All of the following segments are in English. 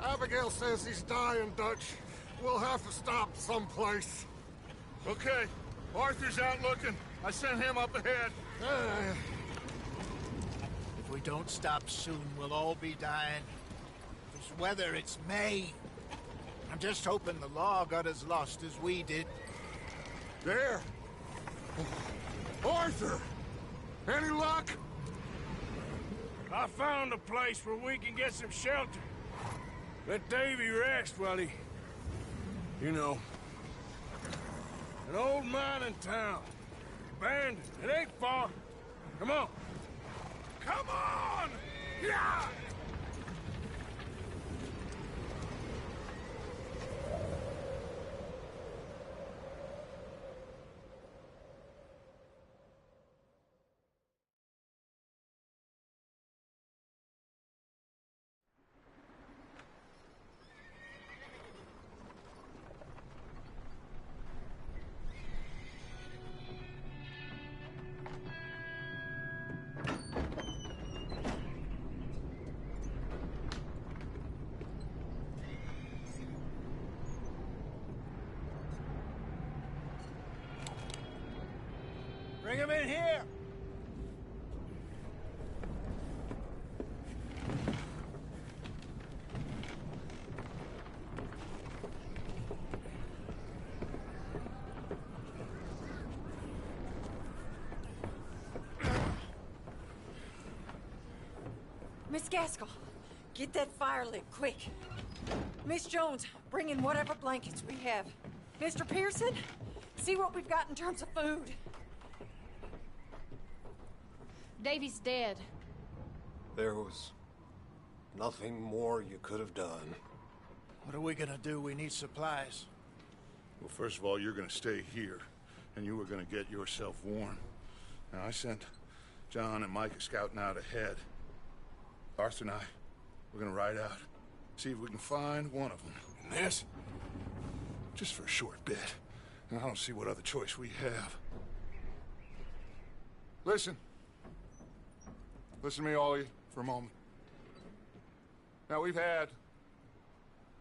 Abigail says he's dying, Dutch. We'll have to stop someplace. Okay. Arthur's out looking. I sent him up ahead. If we don't stop soon, we'll all be dying. This weather, it's May. I'm just hoping the law got as lost as we did. There! Arthur! Any luck? I found a place where we can get some shelter. Let Davy rest while he... You know. An old mining town. Abandoned. It ain't far. Come on. Come on! Yeah! Bring him in here! Miss Gaskell, get that fire lit, quick. Miss Jones, bring in whatever blankets we have. Mr. Pearson, see what we've got in terms of food. Davy's dead. There was nothing more you could have done. What are we gonna do? We need supplies. Well, first of all, you're gonna stay here, and you were gonna get yourself warm. Now, I sent John and Micah scouting out ahead. Arthur and I, we're gonna ride out, see if we can find one of them. And this? Just for a short bit. And I don't see what other choice we have. Listen. Listen to me, all of you, for a moment. Now, we've had,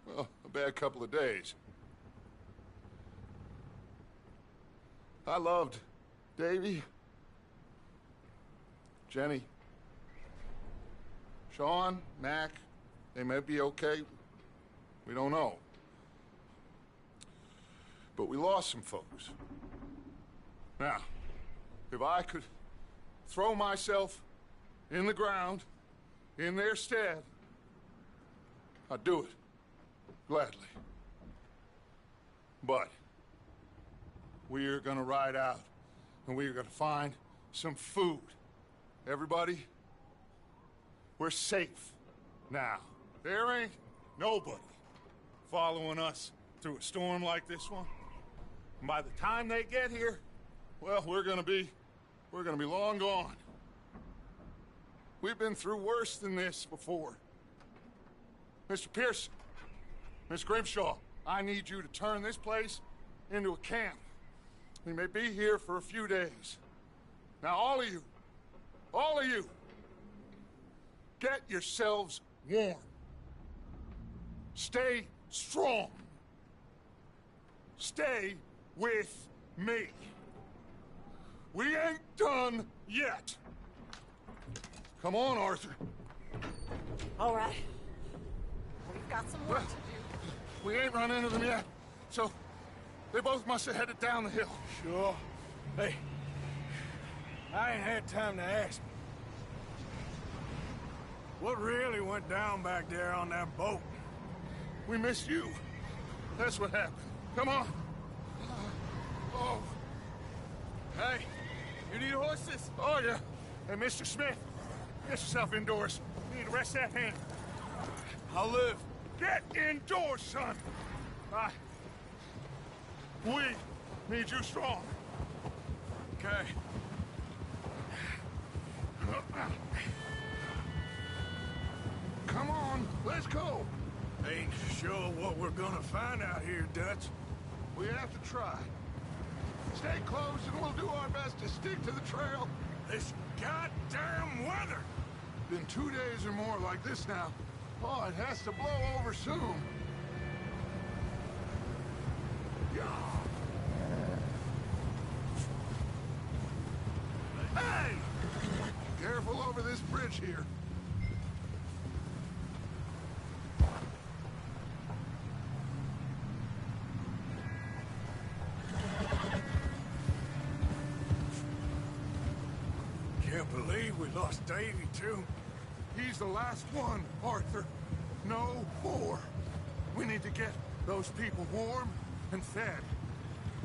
well, a bad couple of days. I loved Davy, Jenny, Sean, Mac. They may be okay. We don't know. But we lost some folks. Now, if I could throw myself in the ground, in their stead, I'd do it, gladly. But we are gonna ride out, and we are gonna find some food. Everybody, we're safe now. There ain't nobody following us through a storm like this one. And by the time they get here, well, we're gonna be long gone. We've been through worse than this before. Mr. Pearson, Miss Grimshaw, I need you to turn this place into a camp. We may be here for a few days. Now, all of you, get yourselves warm. Stay strong. Stay with me. We ain't done yet. Come on, Arthur. All right. We've got some work to do. We ain't run into them yet, so they both must have headed down the hill. Sure. Hey, I ain't had time to ask. What really went down back there on that boat? We missed you. That's what happened. Come on. Oh. Hey, you need horses? Oh, yeah. Hey, Mr. Smith, get yourself indoors. You need to rest that hand. I'll live. Get indoors, son. We need you strong. Okay. Come on, let's go. Ain't sure what we're gonna find out here, Dutch. We have to try. Stay close and we'll do our best to stick to the trail. This goddamn weather! Been 2 days or more like this now. Oh, it has to blow over soon. Hey! Careful over this bridge here. Can't believe we lost Davy, too. He's the last one, Arthur. No more. We need to get those people warm and fed.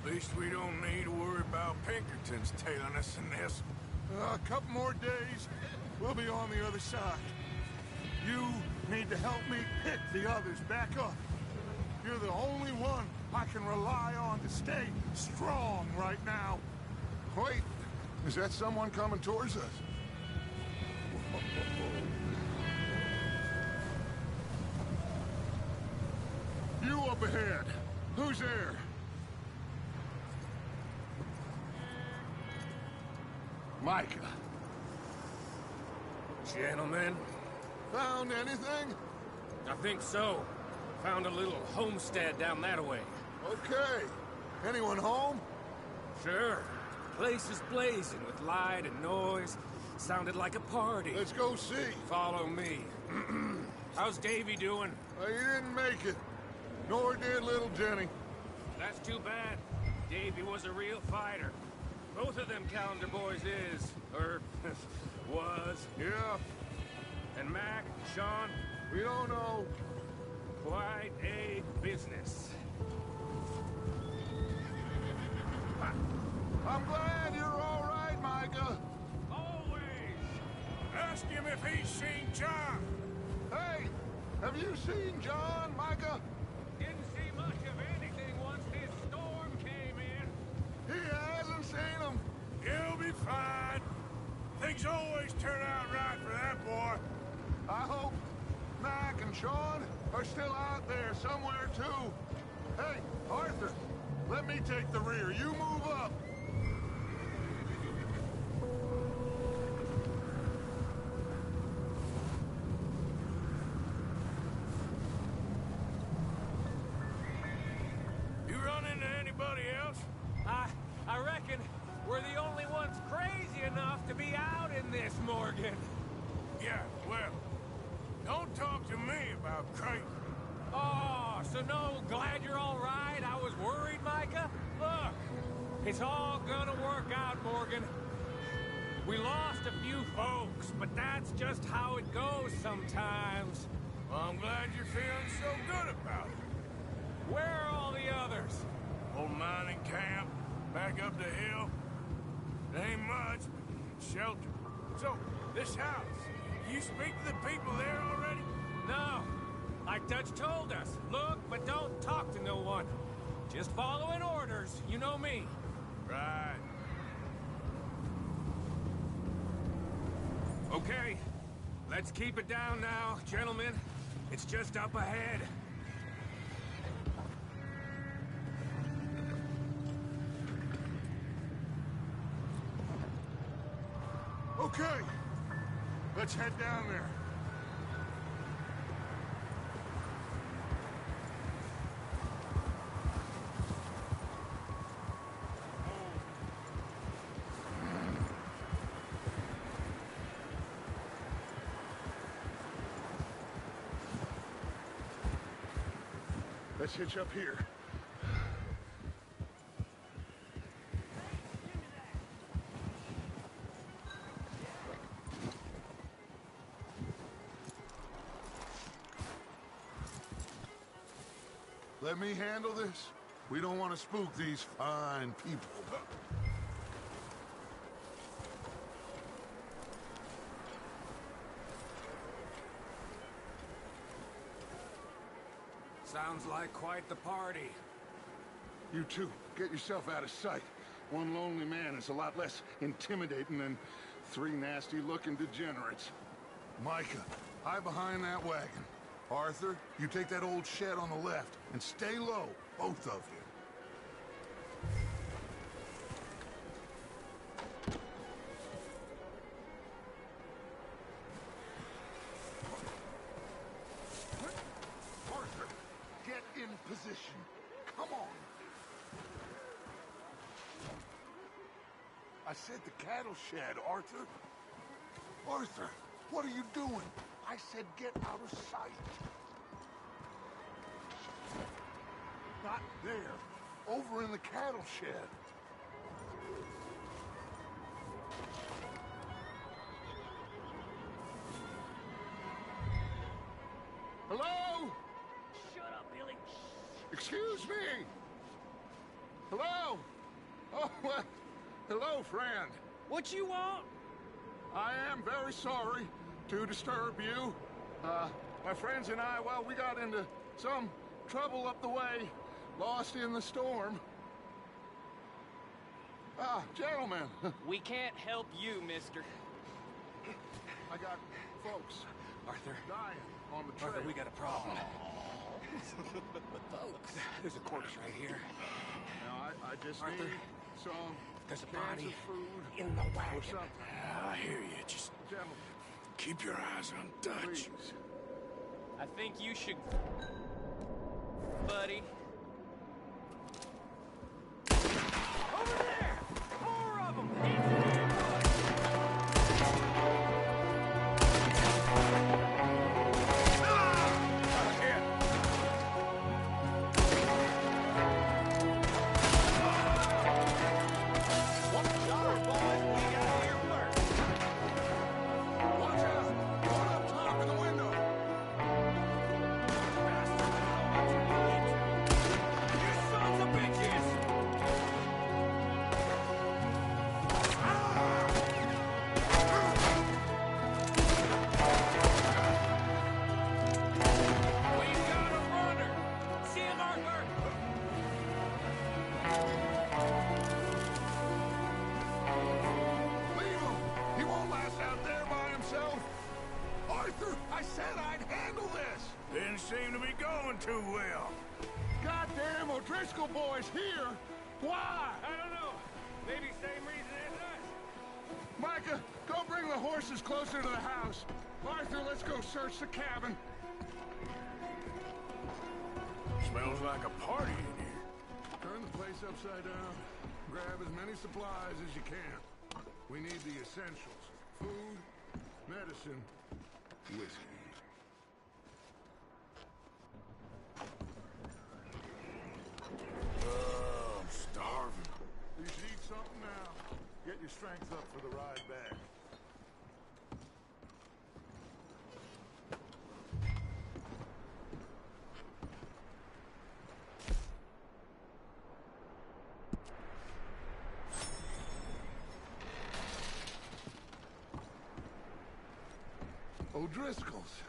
At least we don't need to worry about Pinkertons tailing us in this. A couple more days, we'll be on the other side. You need to help me pick the others back up. You're the only one I can rely on to stay strong right now. Wait, is that someone coming towards us? You up ahead. Who's there? Micah. Gentlemen, Found anything? I think so. Found a little homestead down that way. Okay. Anyone home? Sure. Place is blazing with light and noise. Sounded like a party. Let's go see. Follow me. How's Davy doing? He didn't make it. Nor did little Jenny. That's too bad. Davy was a real fighter. Both of them calendar boys is, or was. Yeah, And Mac, Sean, we don't know. quite a business. I'm glad you're all right, Micah. Always! Ask him if he's seen John. Hey, have you seen John, Micah? Didn't see much of anything once this storm came in. He hasn't seen him. He'll be fine. Things always turn out right for that boy. I hope Mac and Sean are still out there somewhere, too. Hey, Arthur, let me take the rear. You move up. You run into anybody else? I reckon we're the only ones crazy enough to be out in this, Morgan. Yeah, well, don't talk to me about crazy. Oh, so no, glad you're all right. I was worried, Micah. Look, it's all gonna work out, Morgan. We lost a few folks, but that's just how it goes sometimes. Well, I'm glad you're feeling so good about it. Where are all the others? Old mining camp, back up the hill. It ain't much, but shelter. So, this house, you speak to the people there already? No. Like Dutch told us, look, but don't talk to no one. Just following orders, you know me. Right. Okay, let's keep it down now, gentlemen. It's just up ahead. Okay, let's head down there. Let's hitch up here. Let me handle this. We don't want to spook these fine people. Sounds like quite the party. You two, get yourself out of sight. One lonely man is a lot less intimidating than three nasty-looking degenerates. Micah, hide behind that wagon. Arthur, you take that old shed on the left, and stay low, both of you. I said the cattle shed, Arthur. Arthur, what are you doing? I said get out of sight. Not there. Over in the cattle shed. Hello? Shut up, Billy. Excuse me. Hello? Oh, well, hello, friend. What you want? I am very sorry to disturb you. My friends and I, well, we got into some trouble up the way, lost in the storm. Gentlemen. We can't help you, mister. I got folks Arthur, dying on the trail. Arthur, we got a problem. Folks, there's a corpse right here. Now, I just Arthur, need some there's a cans body of food in the or wagon. something. I hear you. Just Gentlemen, keep your eyes on Dutch. please. I think you should... Buddy. Over there! More of them! It's an ambush! Watch out! One up top in the window! You sons of bitches! We've got a runner! See him, Arthur! Leave him! He won't last out there by himself! Arthur, I said I'd handle this! Didn't seem to be going too well. Goddamn O'Driscoll boys here! Why? I don't know. Maybe same reason as us. Micah, go bring the horses closer to the house. Arthur, let's go search the cabin. Smells like a party in here. Turn the place upside down. Grab as many supplies as you can. We need the essentials. Food, medicine, whiskey. Oh, I'm starving. You should eat something now. Get your strength up for the ride back. O'Driscoll's.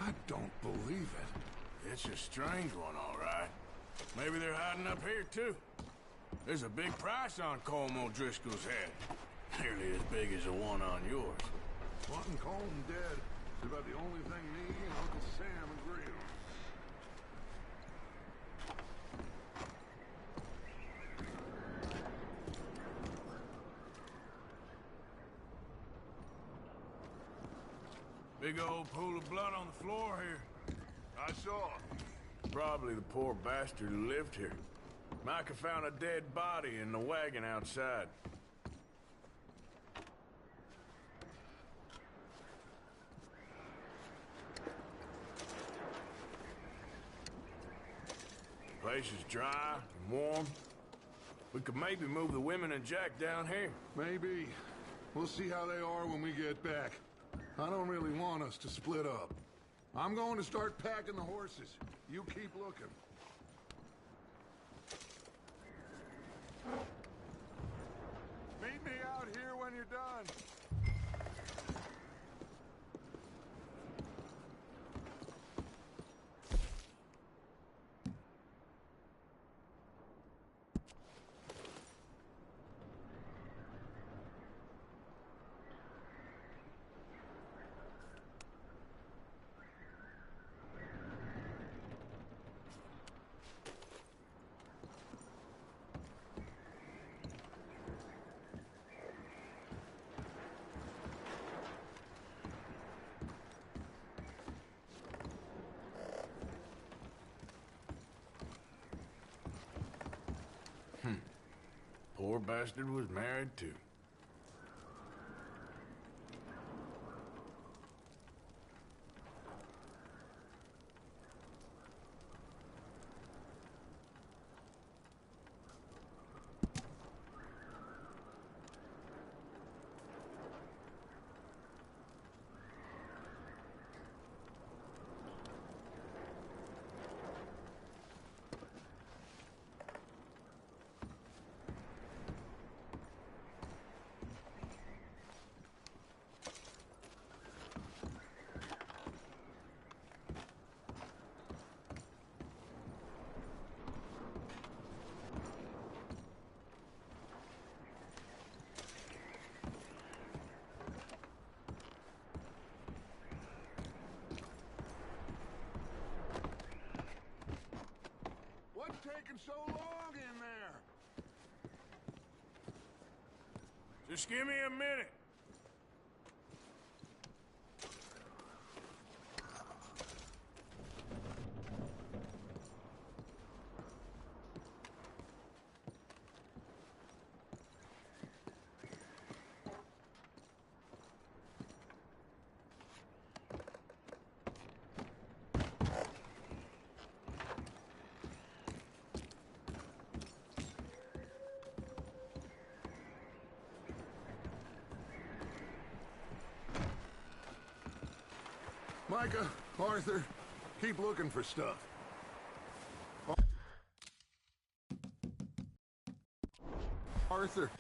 I don't believe it. It's a strange one, all right. Maybe they're hiding up here, too. There's a big price on Colm O'Driscoll's head. Nearly as big as the one on yours. Wanting Colm dead is about the only thing me and Uncle Sam agree on. Big old pool of blood on the floor here. I saw. Probably the poor bastard who lived here. Micah found a dead body in the wagon outside. The place is dry and warm. We could maybe move the women and Jack down here. Maybe. We'll see how they are when we get back. I don't really want us to split up. I'm going to start packing the horses. You keep looking. Meet me out here when you're done. Poor bastard was married too. so long in there? Just give me a minute. Micah, Arthur, keep looking for stuff. Arthur.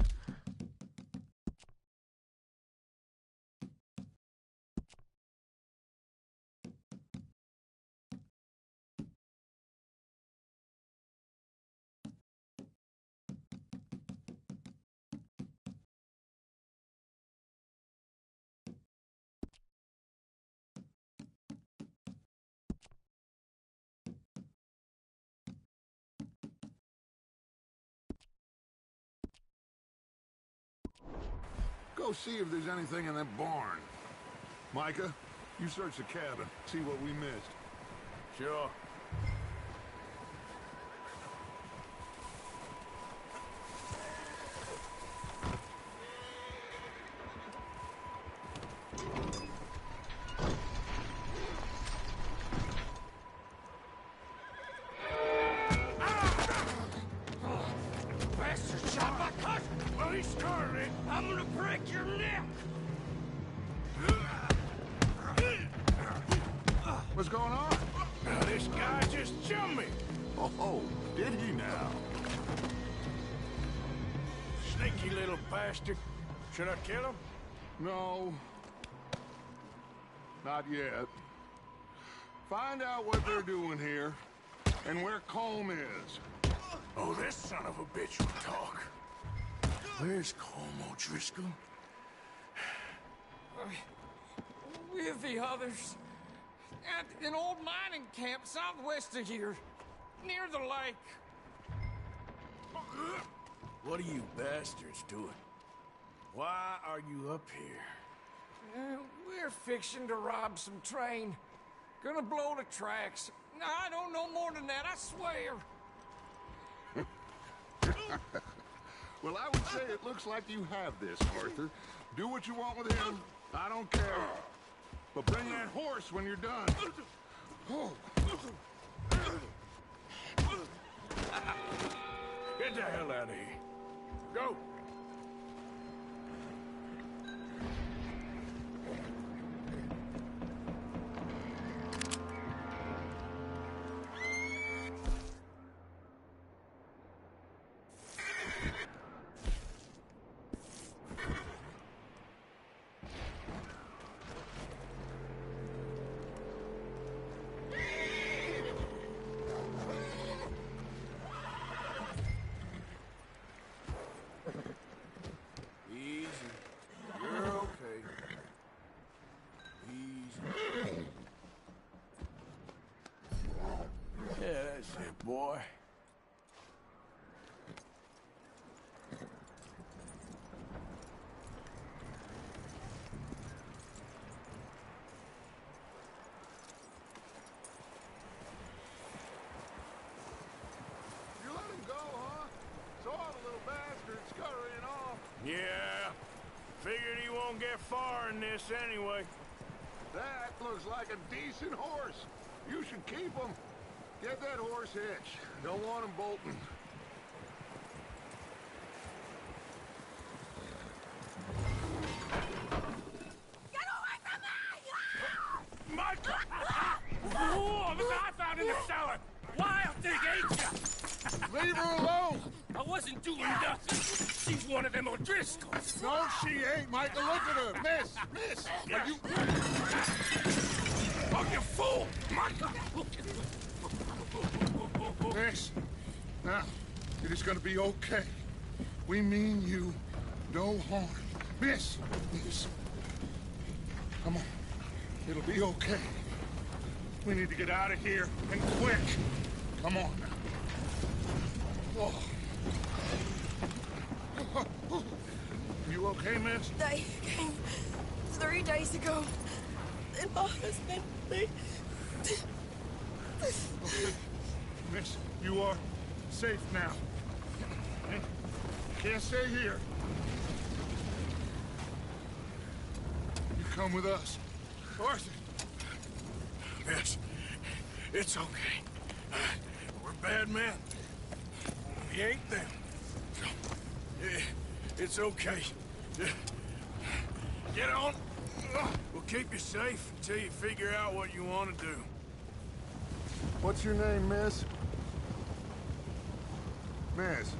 Go see if there's anything in that barn. Micah, you search the cabin, see what we missed. Sure. Bastard shot my cousin! Well, he started it. I'm gonna break your neck! What's going on? Now, this guy just jumped me. Oh, did he now? Sneaky little bastard. Should I kill him? No. Not yet. Find out what they're doing here, and where Colm is. Oh, this son of a bitch will talk. Where's Colm O'Driscoll? With the others. At an old mining camp southwest of here. Near the lake. What are you bastards doing? Why are you up here? We're fixing to rob some train. Gonna blow the tracks. I don't know more than that, I swear. Well, I would say it looks like you have this, Arthur. Do what you want with him. I don't care. But bring that horse when you're done. Oh. Get the hell out of here. Go. Easy. You're okay. Easy. Yeah, that's it, boy. You let him go, huh? Saw the little bastard scurrying off. Yeah. Figured he won't get far in this anyway. That looks like a decent horse. You should keep him. Get that horse hitched. Don't want him bolting. Get away from me! Michael! Oh, look what I found in the cellar! Wild thing, ain't ya? Leave her alone! I wasn't doing nothing. She's one of them O'Driscolls. No, she ain't, Michael. Look at her. Miss! Miss! Are you... Oh, you fool! Michael! Miss. Now, it is gonna be okay. We mean you no harm. Miss! Miss. Come on. It'll be okay. We need to get out of here, and quick. Come on now. You okay, miss? They came 3 days ago. And my husband, they... Okay. Miss, you are safe now. You can't stay here. You come with us. Arthur. Yes, it's okay. We're bad men. We ain't them. It's okay. Get on. We'll keep you safe until you figure out what you want to do. What's your name, miss? Miss.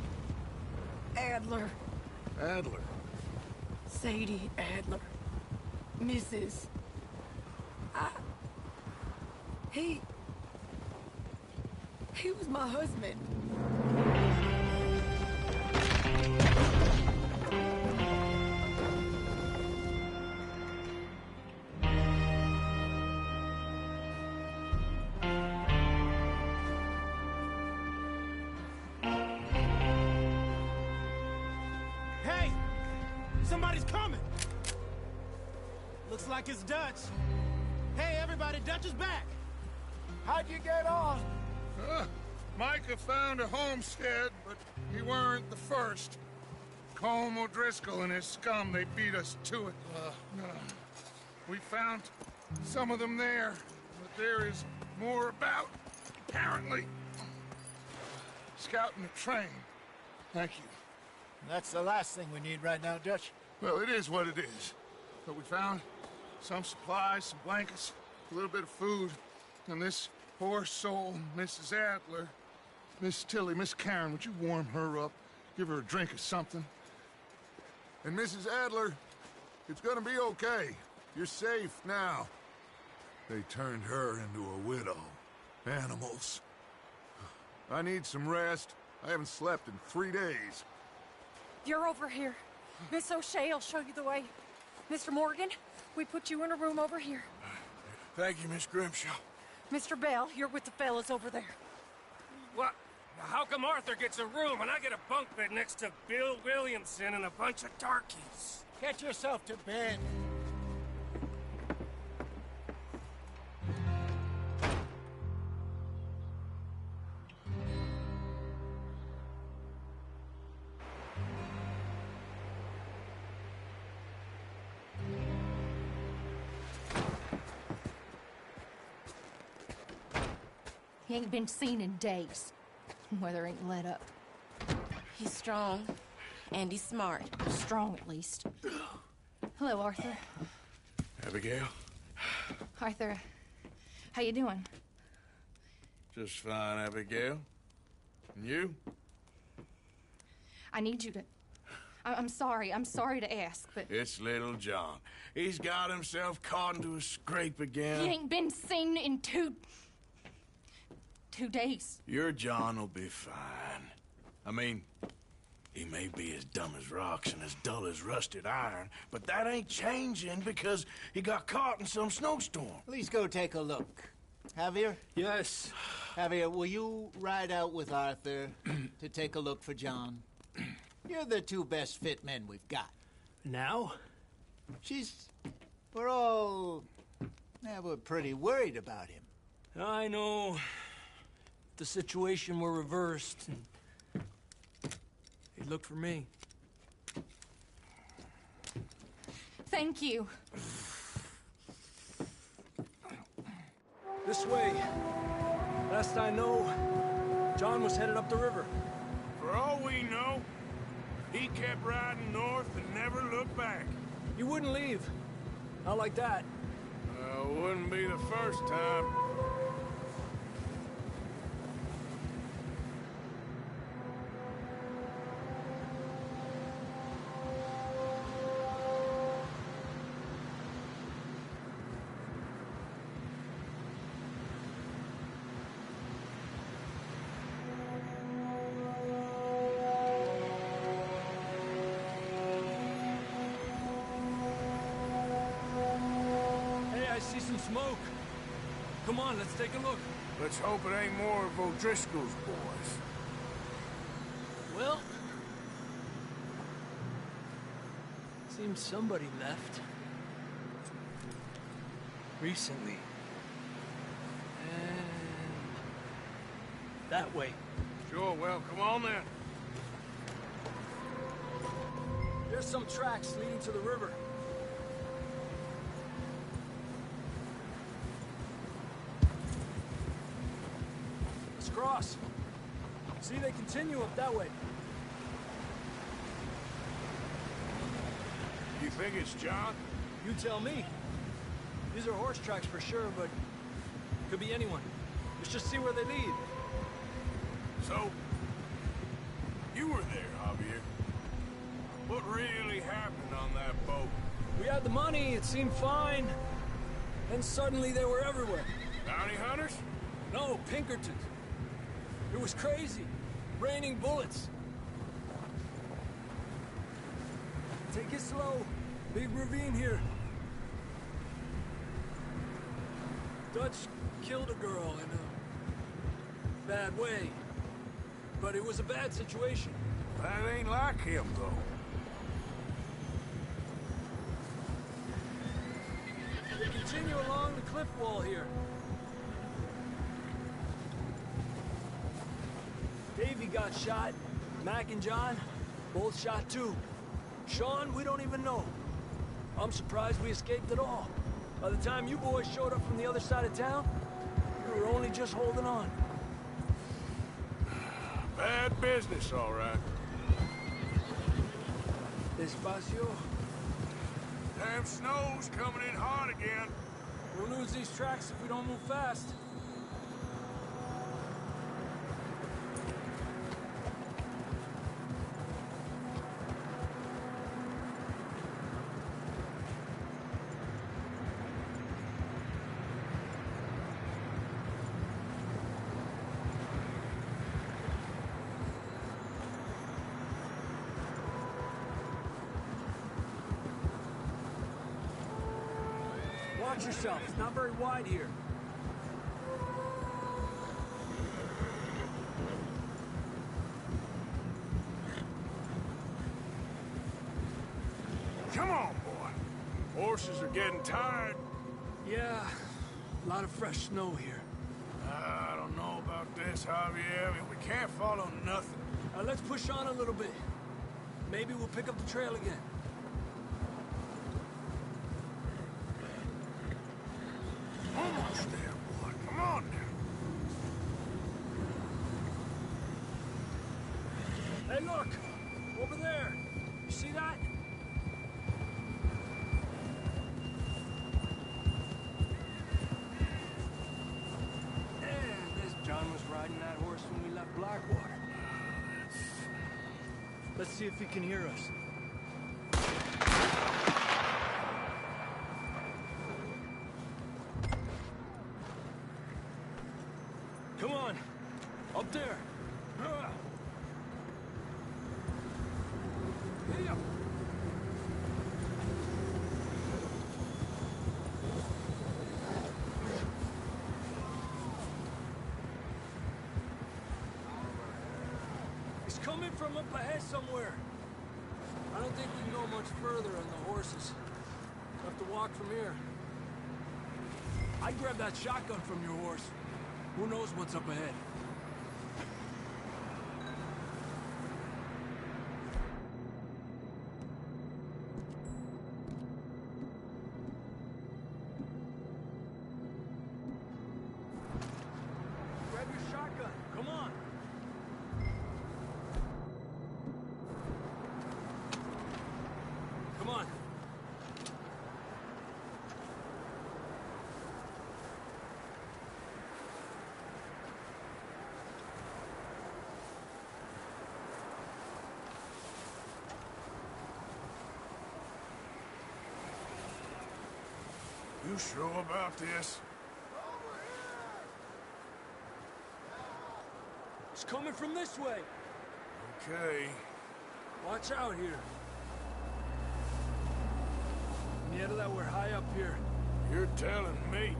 Adler. Adler. Sadie Adler. Mrs. He was my husband. Hey! Somebody's coming! Looks like it's Dutch. Hey, everybody, Dutch is back! How'd you get on? Micah found a homestead, but he weren't the first. Colm O'Driscoll and his scum, they beat us to it. We found some of them there, but there is more about, apparently. Scouting the train. Thank you. That's the last thing we need right now, Dutch. Well, it is what it is. But we found some supplies, some blankets, a little bit of food, and this poor soul, Mrs. Adler. Miss Tilly, Miss Karen, would you warm her up? Give her a drink or something? And Mrs. Adler, it's gonna be okay. You're safe now. They turned her into a widow. Animals. I need some rest. I haven't slept in 3 days. You're over here. Miss O'Shea will show you the way. Mr. Morgan, we put you in a room over here. Thank you, Miss Grimshaw. Mr. Bell, you're with the fellas over there. What? How come Arthur gets a room and I get a bunk bed next to Bill Williamson and a bunch of darkies? Get yourself to bed. He ain't been seen in days. Weather ain't let up. He's strong, and he's smart. Strong, at least. Hello, Arthur. Abigail? Arthur, how you doing? Just fine, Abigail. And you? I need you to... I'm sorry to ask, but... It's little John. He's got himself caught into a scrape again. He ain't been seen in 2 days. Your John will be fine. I mean, he may be as dumb as rocks and as dull as rusted iron, but that ain't changing because he got caught in some snowstorm. Please go take a look. Javier? Yes. Javier, will you ride out with Arthur to take a look for John? You're the 2 best fit men we've got. Now? We're pretty worried about him. I know. If the situation were reversed, he'd look for me. Thank you. This way. Last I know, John was headed up the river. For all we know, he kept riding north and never looked back. He wouldn't leave. Not like that. Wouldn't be the first time. I see some smoke. Come on, let's take a look. Let's hope it ain't more of O'Driscoll's boys. Well, seems somebody left. Recently. And that way. Sure, well, come on then. There's some tracks leading to the river. Let's cross. See, they continue up that way. You think it's John? You tell me. These are horse tracks for sure, but could be anyone. Let's just see where they lead. So, you were there, Javier. What really happened on that boat? We had the money, it seemed fine. Then suddenly they were everywhere. Bounty hunters? No, Pinkertons. It was crazy. Raining bullets. Take it slow. Big ravine here. Dutch killed a girl in a bad way. But it was a bad situation. That ain't like him, though. We continue along the cliff wall here. Davey got shot. Mac and John, both shot too. Sean, we don't even know. I'm surprised we escaped at all. By the time you boys showed up from the other side of town, we were only just holding on. Bad business, all right. Despacio. Damn snow's coming in hard again. We'll lose these tracks if we don't move fast. Watch yourself. It's not very wide here. Come on, boy. Horses are getting tired. Yeah, a lot of fresh snow here. I don't know about this, Javier. I mean, we can't follow nothing. Let's push on a little bit. Maybe we'll pick up the trail again. Almost there, boy. Come on now. Hey, look! Over there! You see that? And this John was riding that horse when we left Blackwater. Let's see if he can hear us. Come on! Up there! Hey up! He's coming from up ahead somewhere. I don't think we can go much further on the horses. We'll have to walk from here. I'd grab that shotgun from your horse. Who knows what's up ahead? Grab your shotgun. Come on. Come on. You sure about this? It's coming from this way. Okay. Watch out here. Mierda, we're high up here. You're telling me.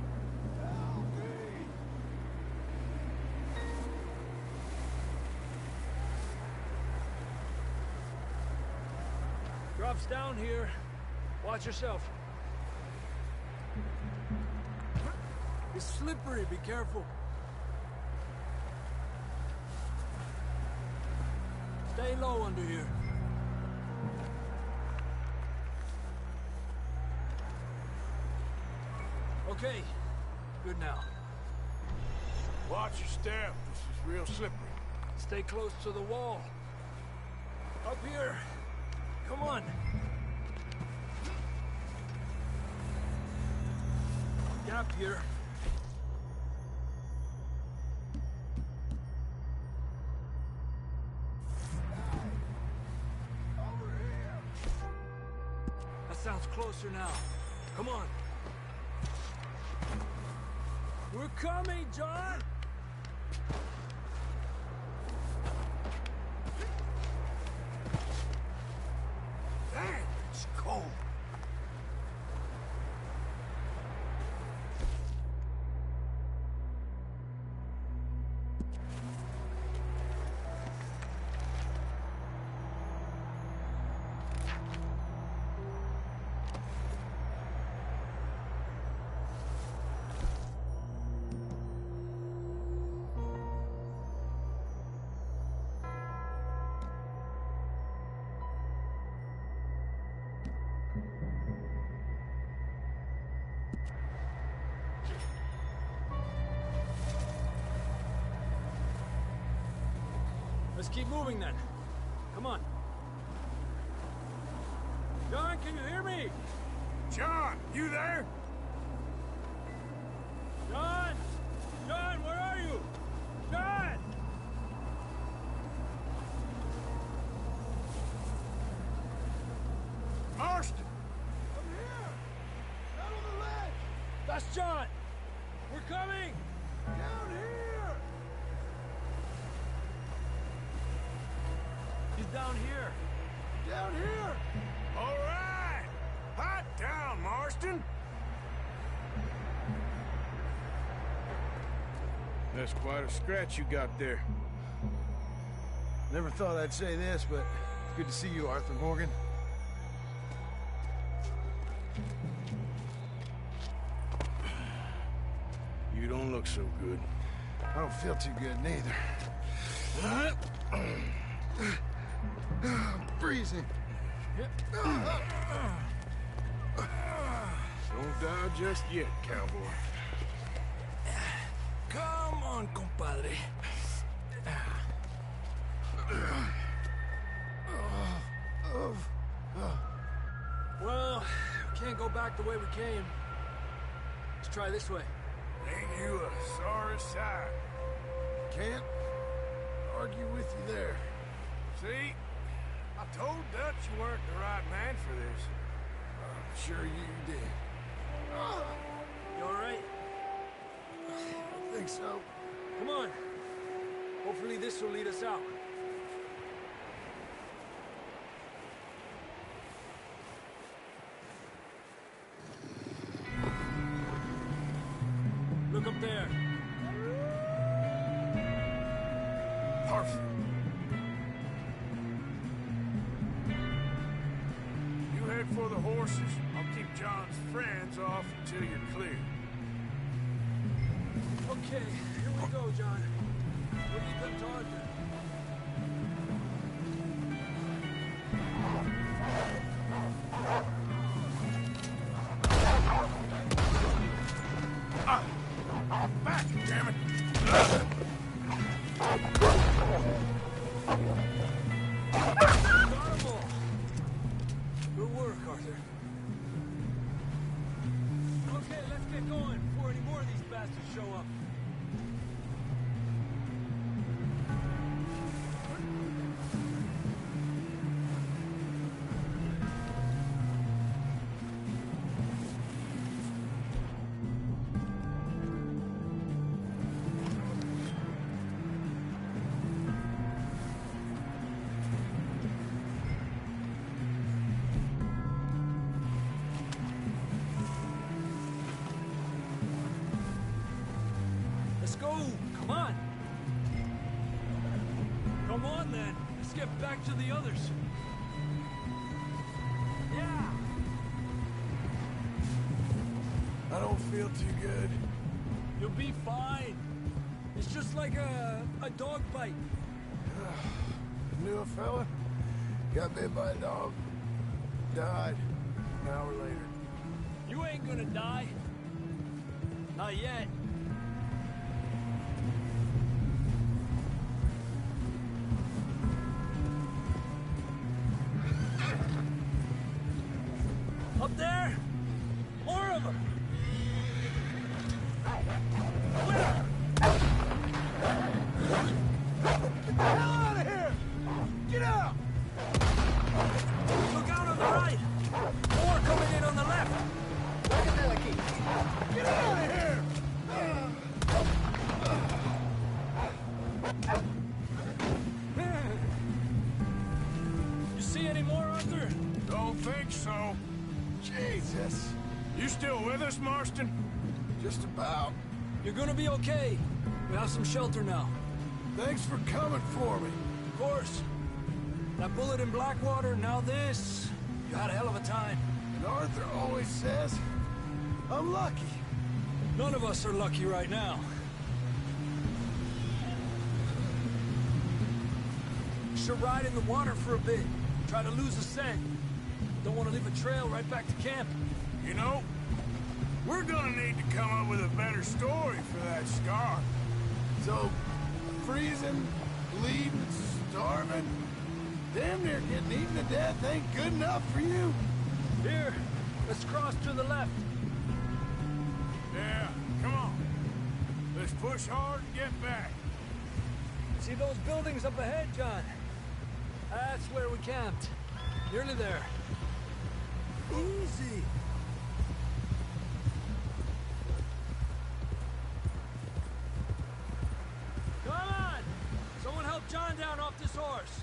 Drops down here. Watch yourself. It's slippery, be careful. Stay low under here. Okay, good now. Watch your step. This is real slippery. Stay close to the wall. Up here. Come on. Gap here. That sounds closer now. Come on. We're coming, John! Damn, it's cold. Let's keep moving then. Come on. John, can you hear me? John, you there? John! John, where are you? John! Marston! I'm here! Down on the ledge! That's John! We're coming! Down here! He's down here! Down here! All right! Hot down, Marston! That's quite a scratch you got there. Never thought I'd say this, but it's good to see you, Arthur Morgan. You don't look so good. I don't feel too good, neither. I'm freezing. Don't die just yet, cowboy. Come on, compadre. Well, we can't go back the way we came. Let's try this way. Ain't you a sorry sight? Can't argue with you there. See? I told Dutch you weren't the right man for this. I'm sure you did. You all right? I think so. Come on. Hopefully this will lead us out. Look up there. Perfect. You head for the horses. I'll keep John's friends off until you're clear. Okay, here we go, John. We'll leave them to Arthur. Back, damn it! Good work, Arthur. Okay, let's get going before any more of these bastards show up. Let's go! Come on! Come on, then. Let's get back to the others. don't feel too good. You'll be fine. It's just like a dog bite. Knew a fella? Got bit by a dog. Died an hour later. You ain't gonna die. Not yet. Up there? More of them! Get the hell out of here! Get out! Look out on the right! More coming in on the left! Get out of here! You see any more, Arthur? Don't think so. Jesus. You still with us, Marston? Just about. You're gonna be okay. We have some shelter now. Thanks for coming for me. Of course. That bullet in Blackwater, now this. You had a hell of a time. And Arthur always says, I'm lucky. None of us are lucky right now. Should ride in the water for a bit. Try to lose the scent. Don't want to leave a trail right back to camp. You know, we're gonna need to come up with a better story for that scar. So, freezing, bleeding, starving, damn near getting eaten to death ain't good enough for you? Here, let's cross to the left. Yeah, come on. Let's push hard and get back. See those buildings up ahead, John? That's where we camped. Nearly there. Easy. Come on! Someone help John down off this horse.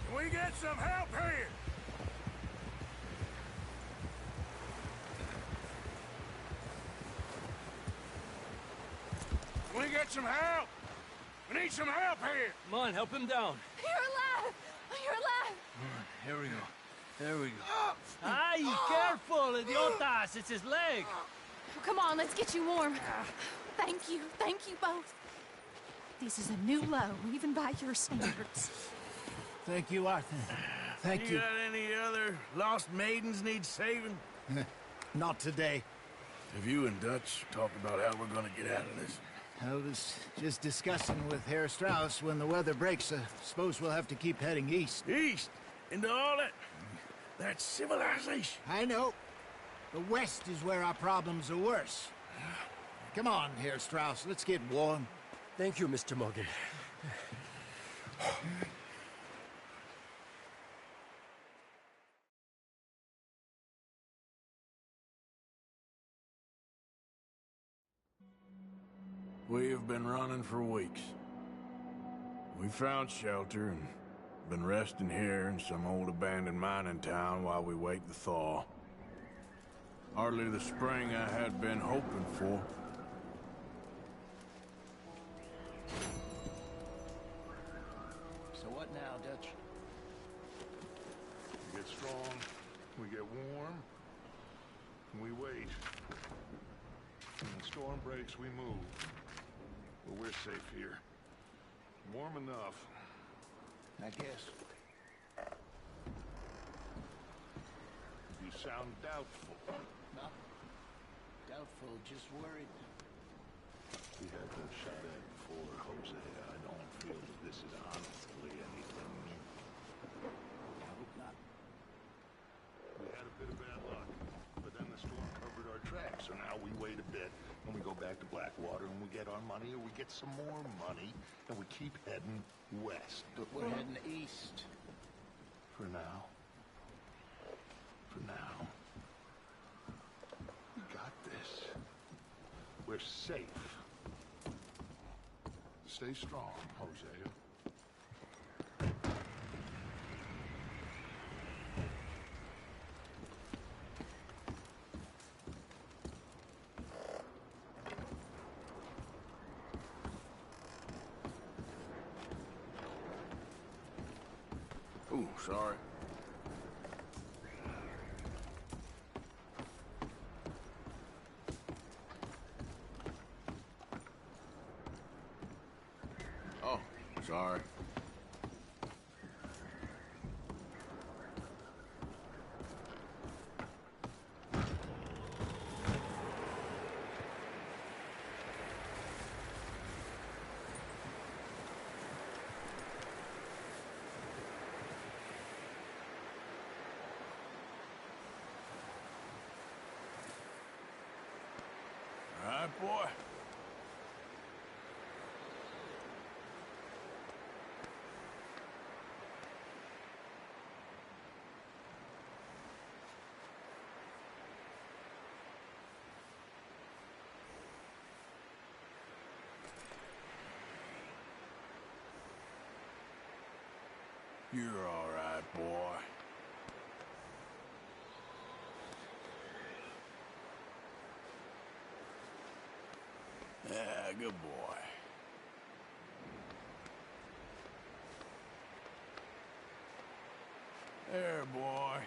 Can we get some help here? Can we get some help? We need some help here. Come on, help him down. You're alive! You're alive! Here we go. There we go. Ay, careful, idiotas! It's his leg. Come on, let's get you warm. Thank you both. This is a new low, even by your standards. Thank you, Arthur. Thank you. You got any other lost maidens need saving? Not today. Have you and Dutch talked about how we're gonna get out of this? I was just discussing with Herr Strauss when the weather breaks. Suppose we'll have to keep heading east. East? Into all that... That's civilization. I know. The west is where our problems are worse. Come on, Herr Strauss, let's get warm. Thank you, Mr. Morgan. We have been running for weeks. We found shelter and been resting here in some old abandoned mining town while we wait the thaw. Hardly the spring I had been hoping for. So what now, Dutch? We get strong, we get warm, and we wait. When the storm breaks, we move. But we're safe here. Warm enough. I guess. You sound doubtful. No. Doubtful, just worried. We had to shut that before, Jose. I don't feel that this is honestly anything new. I hope not. We had a bit of bad luck, but then the storm covered our tracks, so now we wait a bit, and we go back to Blackwater, and we get our money, or we get some more money, and we keep heading west. But we're heading east. For now. For now. We got this. We're safe. Stay strong, Hosea. Ooh, sorry. Sorry. All right, boy. You're all right, boy. Yeah, good boy. There, boy.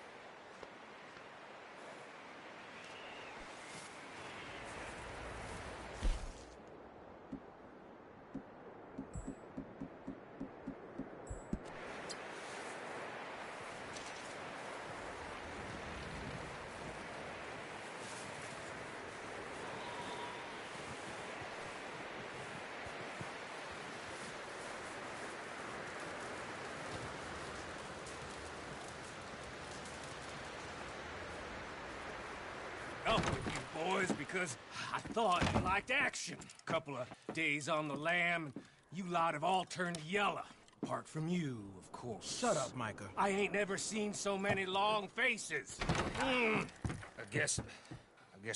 Up with you boys because I thought you liked action. Couple of days on the lam, and you lot have all turned yellow. Apart from you, of course. Shut up, Micah. I ain't never seen so many long faces. I guess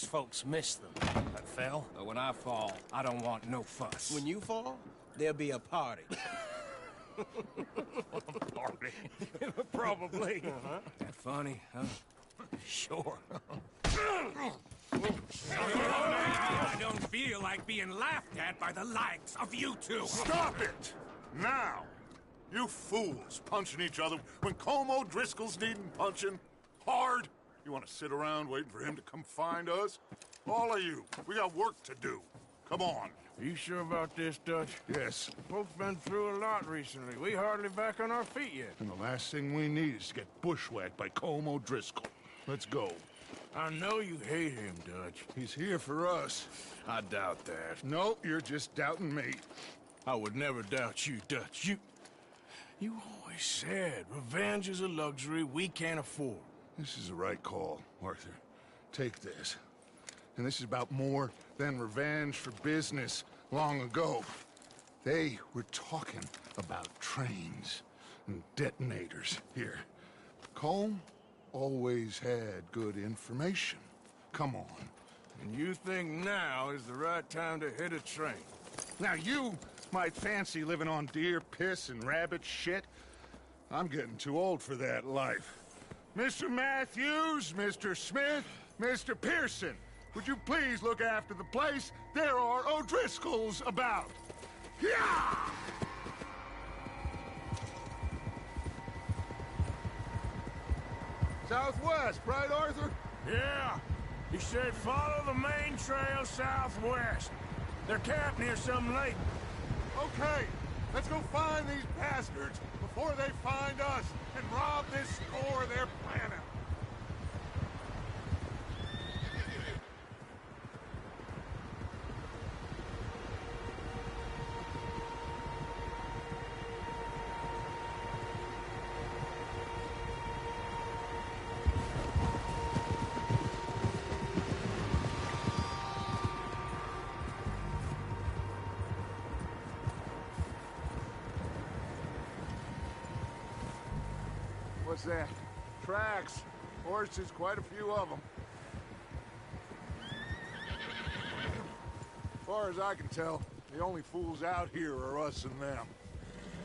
folks miss them. I fell, but when I fall, I don't want no fuss. When you fall, there'll be a party. Party? Probably. That funny, huh? Sure. I don't feel like being laughed at by the likes of you two. Stop it! Now! You fools punching each other when Como Driscoll's needing punching. Hard! You want to sit around waiting for him to come find us? All of you, we got work to do. Come on. Are you sure about this, Dutch? Yes. Folks been through a lot recently. We hardly back on our feet yet. And the last thing we need is to get bushwhacked by Como Driscoll. Let's go. I know you hate him, Dutch. He's here for us. I doubt that. No, you're just doubting me. I would never doubt you, Dutch. You always said revenge is a luxury we can't afford. This is the right call, Arthur. Take this. And this is about more than revenge for business long ago. They were talking about trains and detonators here. Colm always had good information. Come on. And you think now is the right time to hit a train? Now you might fancy living on deer piss and rabbit shit. I'm getting too old for that life. Mr. Matthews, Mr. Smith, Mr. Pearson, would you please look after the place? There are O'Driscolls about. Yeah! Southwest, right, Arthur? Yeah. He said follow the main trail southwest. They're camped near some lake. Okay, let's go find these bastards before they find us and rob this store of their planet. What's that? Tracks. Horses, quite a few of them. As far as I can tell, the only fools out here are us and them.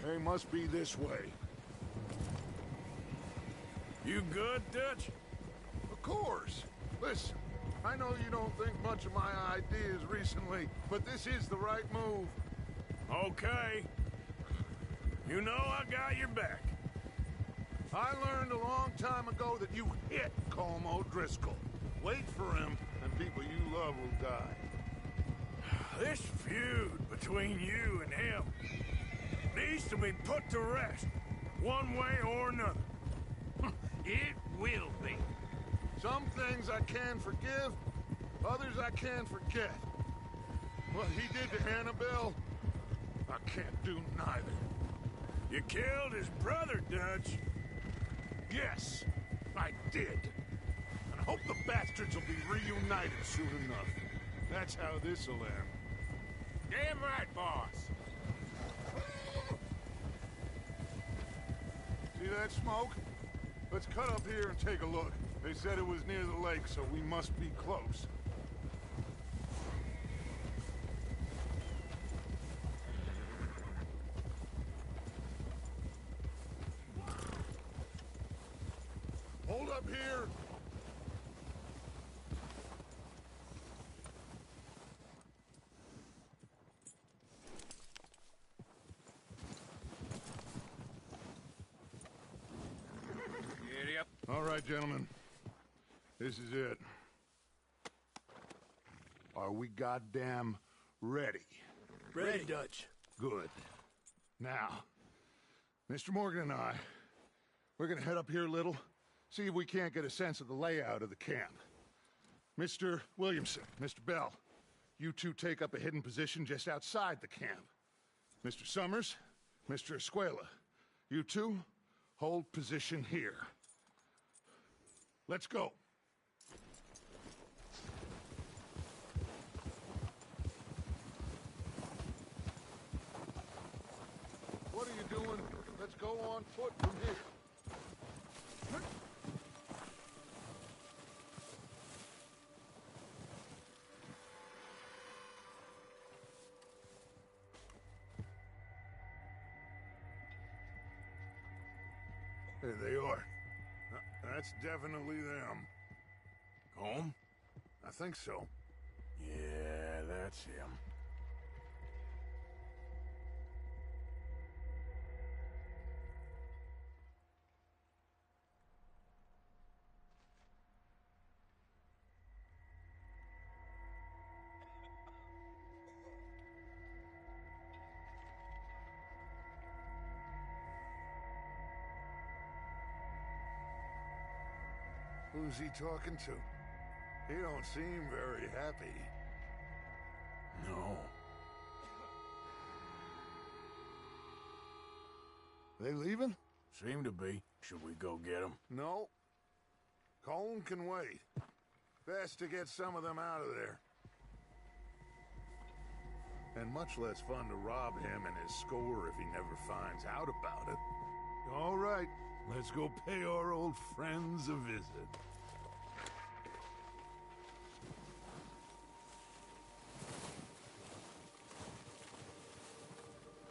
They must be this way. You good, Dutch? Of course. Listen, I know you don't think much of my ideas recently, but this is the right move. Okay. You know I got your back. I learned a long time ago that you hit Colm O'Driscoll. Wait for him, and people you love will die. This feud between you and him, needs to be put to rest, one way or another. It will be. Some things I can forgive, others I can't forget. What he did to Annabelle, I can't do neither. You killed his brother, Dutch. Yes, I did. And I hope the bastards will be reunited soon enough. That's how this'll end. Damn right, boss. See that smoke? Let's cut up here and take a look. They said it was near the lake, so we must be close. Hold up here! Giddy up. All right, gentlemen. This is it. Are we goddamn ready? Ready, Dutch. Good. Now, Mr. Morgan and I, we're gonna head up here a little, see if we can't get a sense of the layout of the camp. Mr. Williamson, Mr. Bell, you two take up a hidden position just outside the camp. Mr. Summers, Mr. Escuela, you two hold position here. Let's go. What are you doing? Let's go on foot from here. There they are. That's definitely them. Home? I think so. Yeah, that's him. Who's he talking to? He don't seem very happy. No. They leaving? Seem to be. Should we go get him? No. Colin can wait. Best to get some of them out of there. And much less fun to rob him and his score if he never finds out about it. All right, let's go pay our old friends a visit.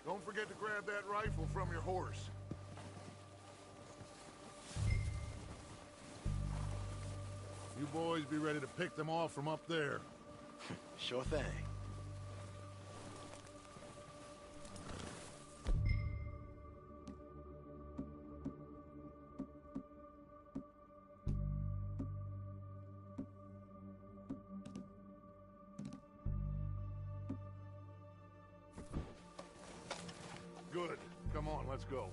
Don't forget to grab that rifle from your horse. You boys be ready to pick them off from up there. Sure thing. Good. Come on, let's go.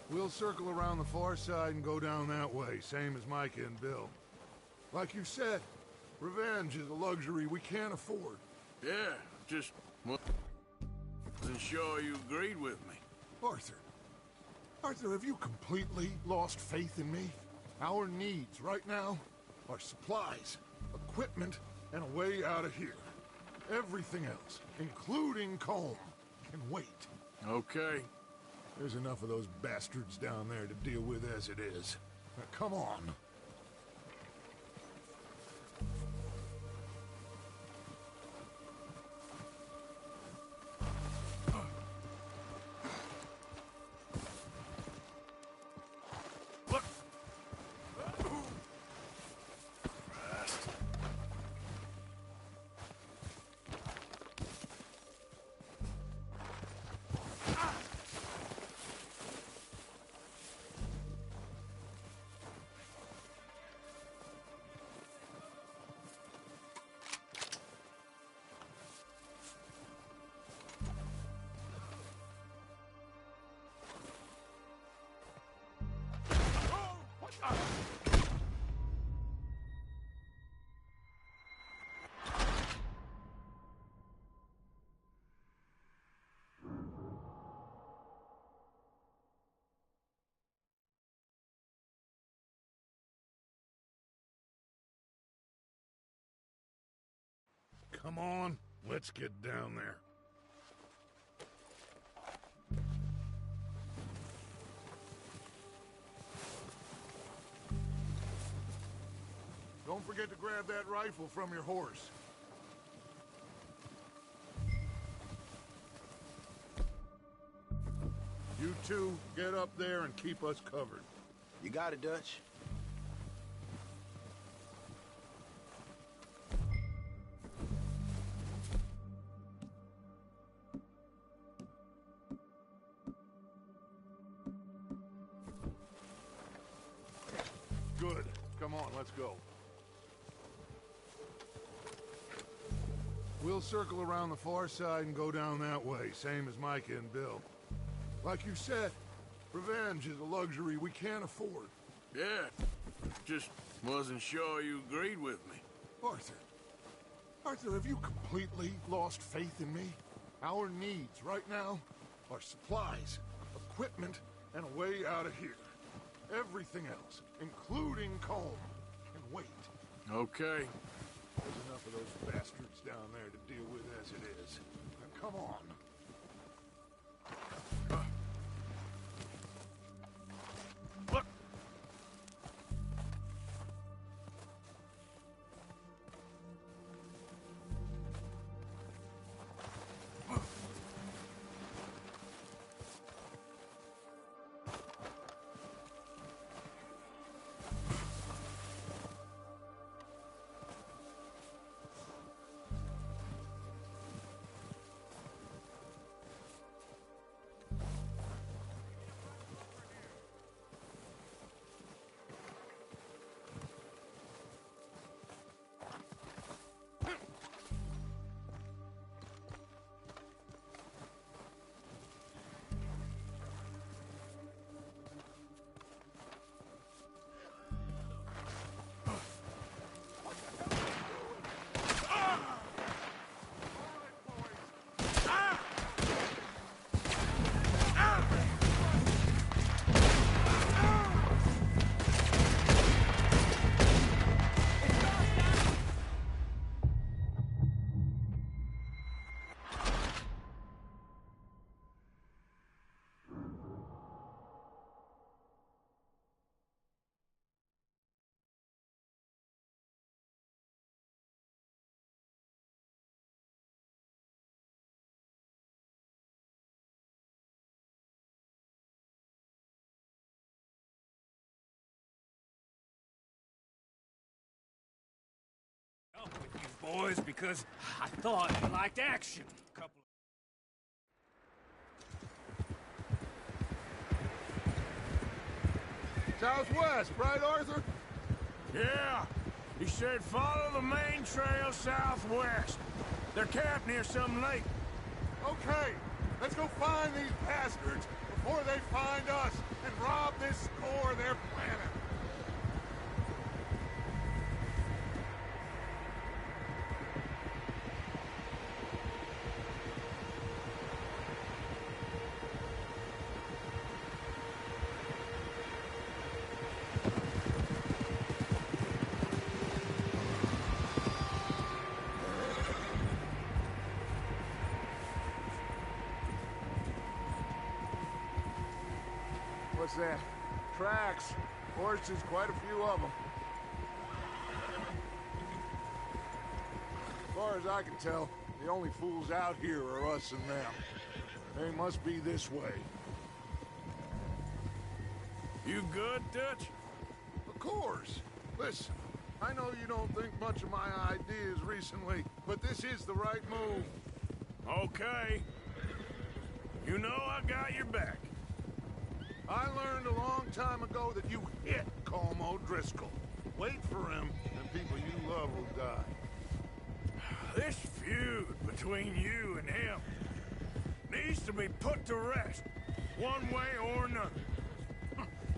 We'll circle around the far side and go down that way, same as Micah and Bill. Like you said, revenge is a luxury we can't afford. Yeah, just wasn't sure you agreed with me. Arthur. Arthur, have you completely lost faith in me? Our needs right now are supplies, equipment, and a way out of here. Everything else, including Colm, can wait. Okay. There's enough of those bastards down there to deal with as it is. Now, come on. Look! Come on, let's get down there. Don't forget to grab that rifle from your horse. You two, get up there and keep us covered. You got it, Dutch. Good. Come on, let's go. We'll circle around the far side and go down that way, same as Micah and Bill. Like you said, revenge is a luxury we can't afford. Yeah. Just wasn't sure you agreed with me. Arthur, have you completely lost faith in me? Our needs right now are supplies, equipment, and a way out of here. Everything else, including Colm, can wait. Okay. There's enough of those bastards down there to deal with as it is. Now come on. Look! With you boys because I thought you liked action. Southwest, right, Arthur? Yeah. He said follow the main trail southwest. They're camped near some lake. Okay, let's go find these bastards before they find us and rob this score they're planning. What's that? Tracks. Horses, quite a few of them. As far as I can tell, the only fools out here are us and them. They must be this way. You good, Dutch? Of course. Listen, I know you don't think much of my ideas recently, but this is the right move. Okay. You know I got your back. I learned a long time ago that you hit Colm O'Driscoll. Wait for him, and people you love will die. This feud between you and him needs to be put to rest, one way or another.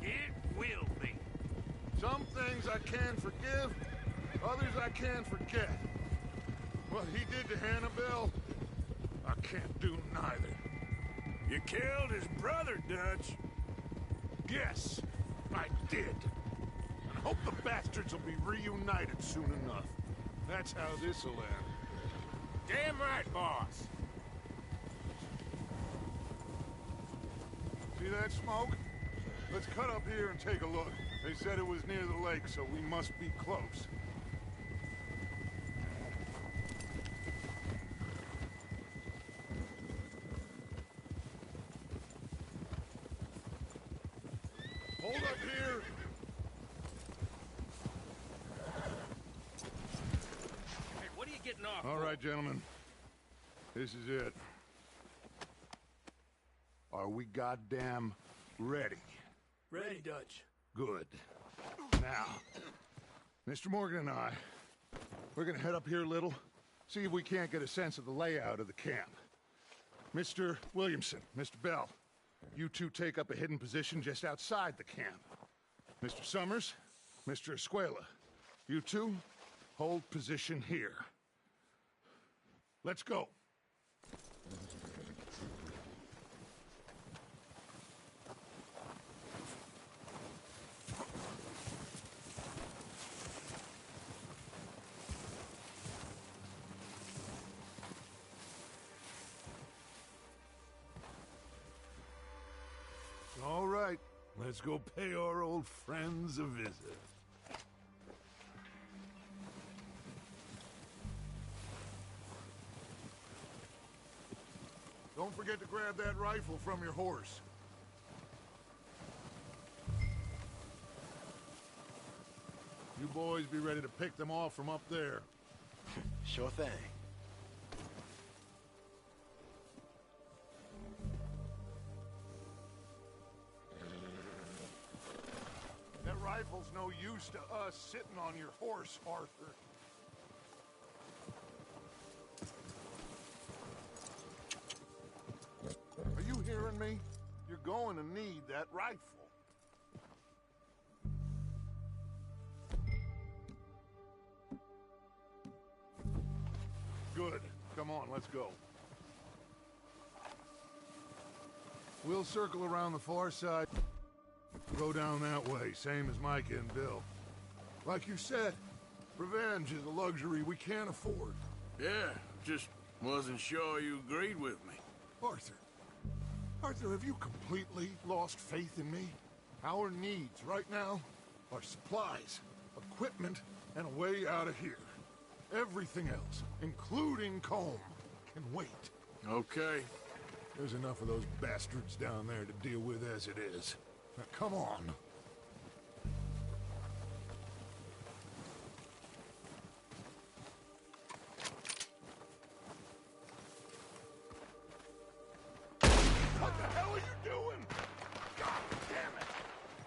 It will be. Some things I can forgive, others I can't forget. What he did to Hannibal, I can't do neither. You killed his brother, Dutch. Yes, I did. And I hope the bastards will be reunited soon enough. That's how this'll end. Damn right, boss. See that smoke? Let's cut up here and take a look. They said it was near the lake, so we must be close. Hold up here! Hey, what are you getting off? All right, gentlemen. This is it. Are we goddamn ready? Ready, Dutch. Good. Now, Mr. Morgan and I, we're gonna head up here a little, see if we can't get a sense of the layout of the camp. Mr. Williamson, Mr. Bell, you two take up a hidden position just outside the camp. Mr. Summers, Mr. Escuela, you two hold position here. Let's go. All right, let's go pay our old friends a visit. Don't forget to grab that rifle from your horse. You boys be ready to pick them off from up there. Sure thing. That rifle's no use to us sitting on your horse, Arthur. Are you hearing me? You're going to need that rifle. Good. Come on, let's go. We'll circle around the far side. Go down that way, same as Micah and Bill. Like you said, revenge is a luxury we can't afford. Yeah, just wasn't sure you agreed with me. Arthur, have you completely lost faith in me? Our needs right now are supplies, equipment, and a way out of here. Everything else, including Combe, can wait. Okay. There's enough of those bastards down there to deal with as it is. Now, come on. What the hell are you doing? God damn it!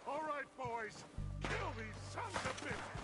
All right, boys. Kill these sons of bitches!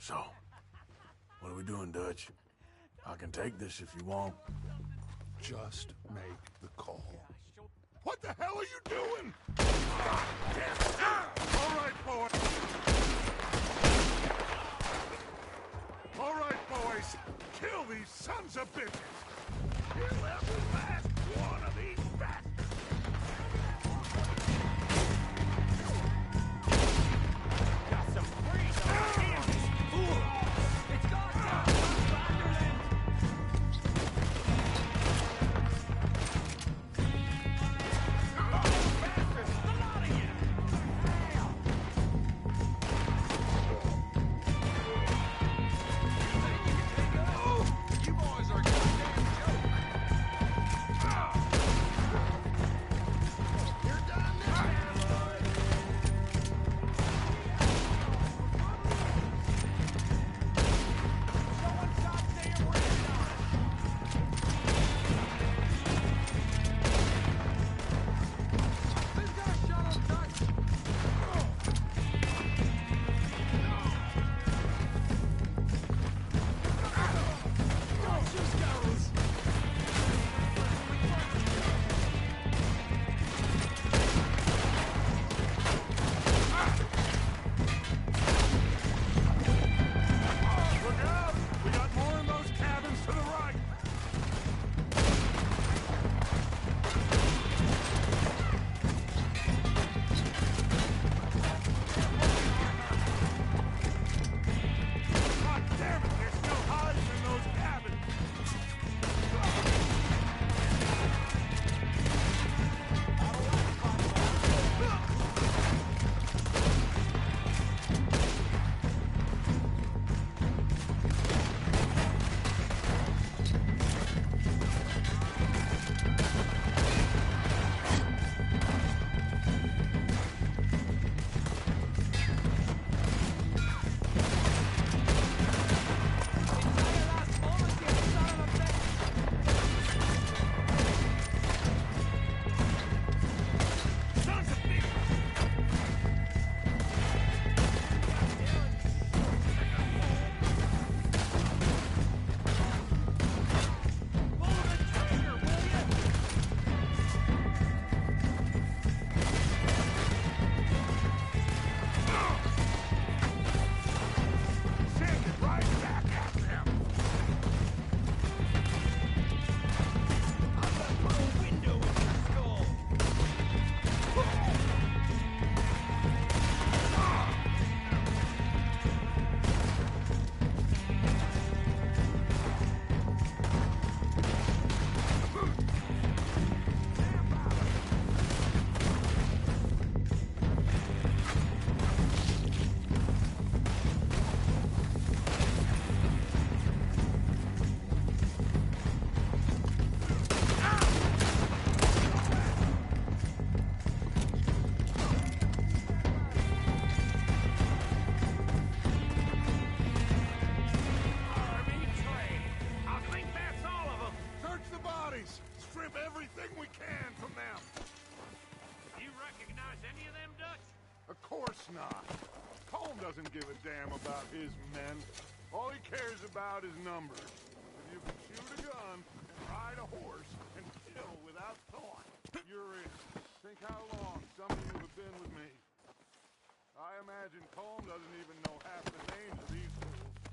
So, what are we doing, Dutch? I can take this if you want. Just make the call. What the hell are you doing? All right, boys. All right, boys. Kill these sons of bitches. Kill every last one of these bastards. Got some freeze on him! It's gone down! Doesn't give a damn about his men. All he cares about is numbers. If you can shoot a gun and ride a horse and kill without thought, you're in. Think how long some of you have been with me. I imagine Colm doesn't even know half the names of these fools.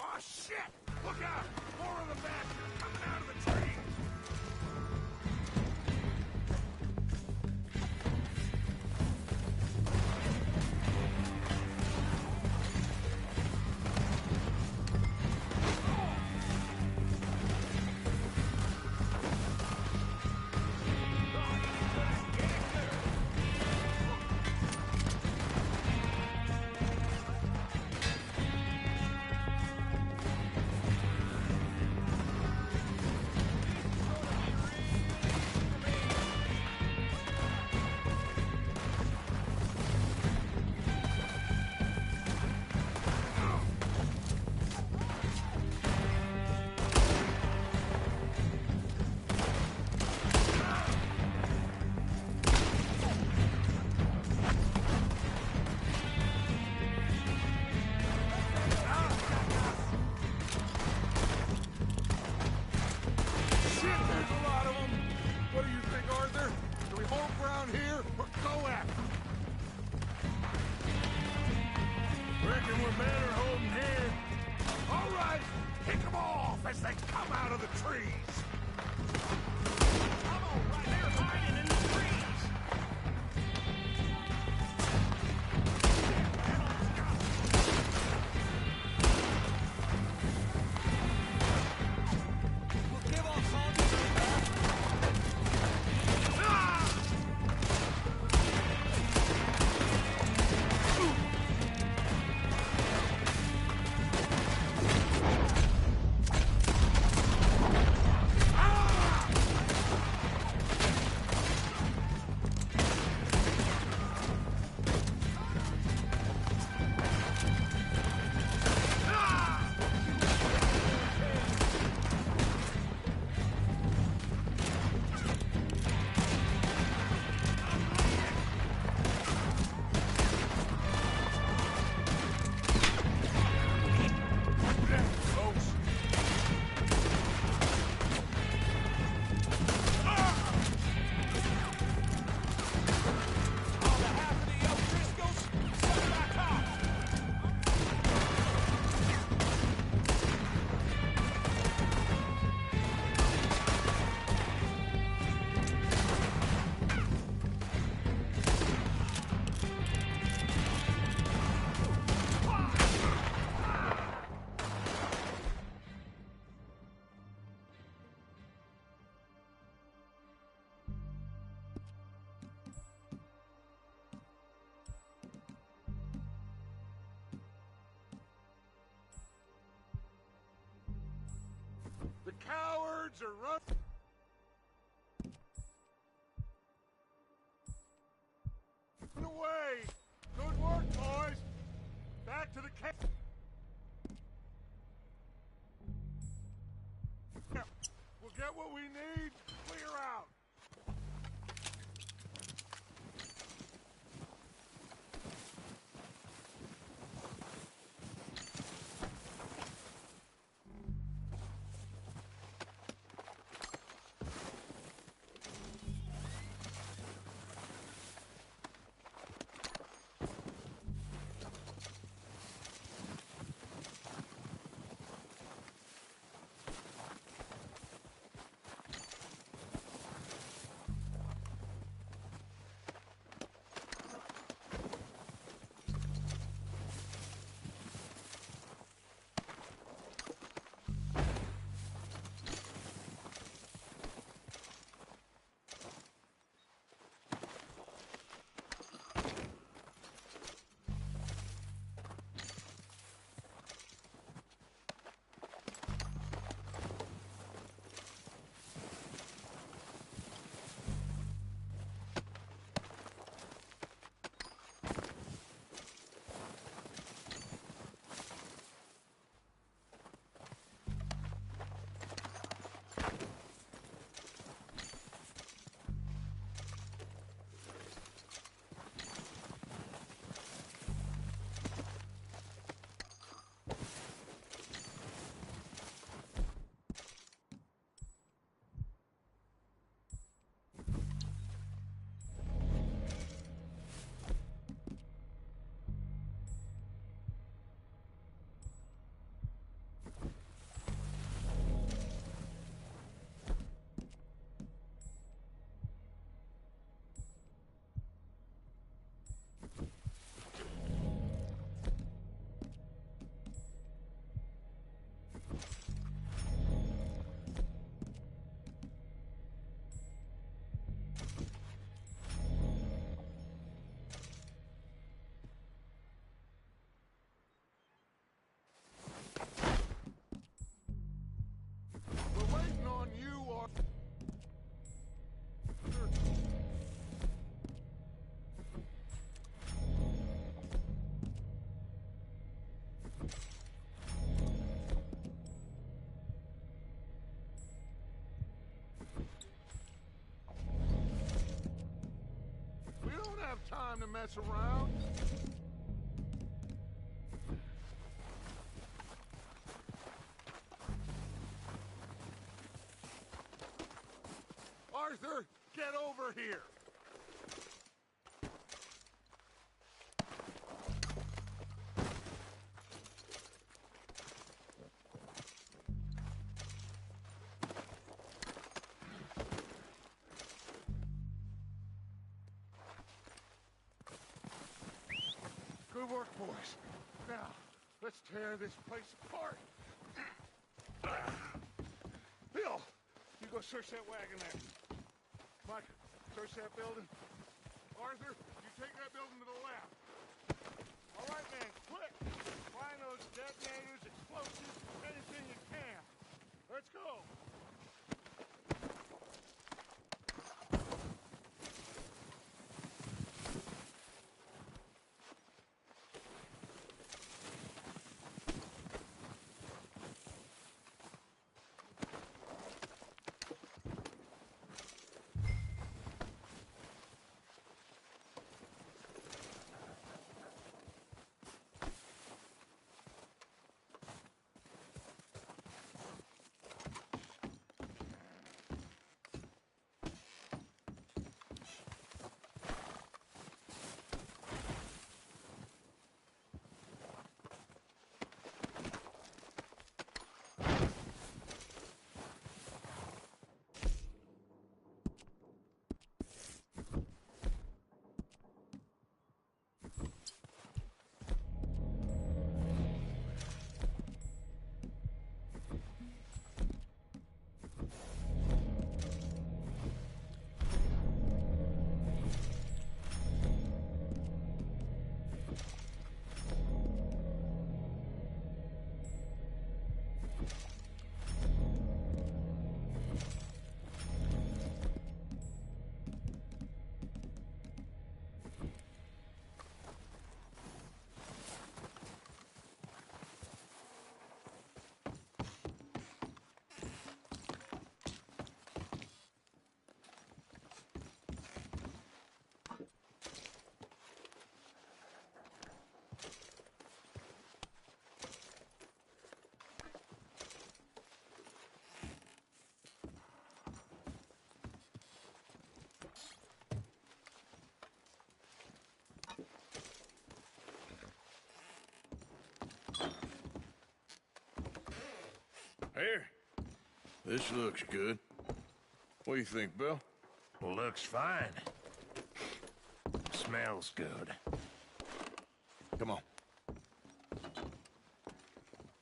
Oh, shit! Look out! More of the bastards coming out of the trees! as they come out of the trees. Come on, right there, hiding in the trees. We'll give all soldiers The cowards are running. Away! Good work, boys! Back to the camp! We'll get what we need, clear out! Time to mess around. Arthur, get over here. work, boys. Now, let's tear this place apart. Bill, you go search that wagon there. Mike, search that building. Arthur, you take that building to the left. All right, man, quick. Find those detonators, explosives, anything you can. Let's go. Here. This looks good. What do you think, Bill? Looks fine. Smells good. Come on.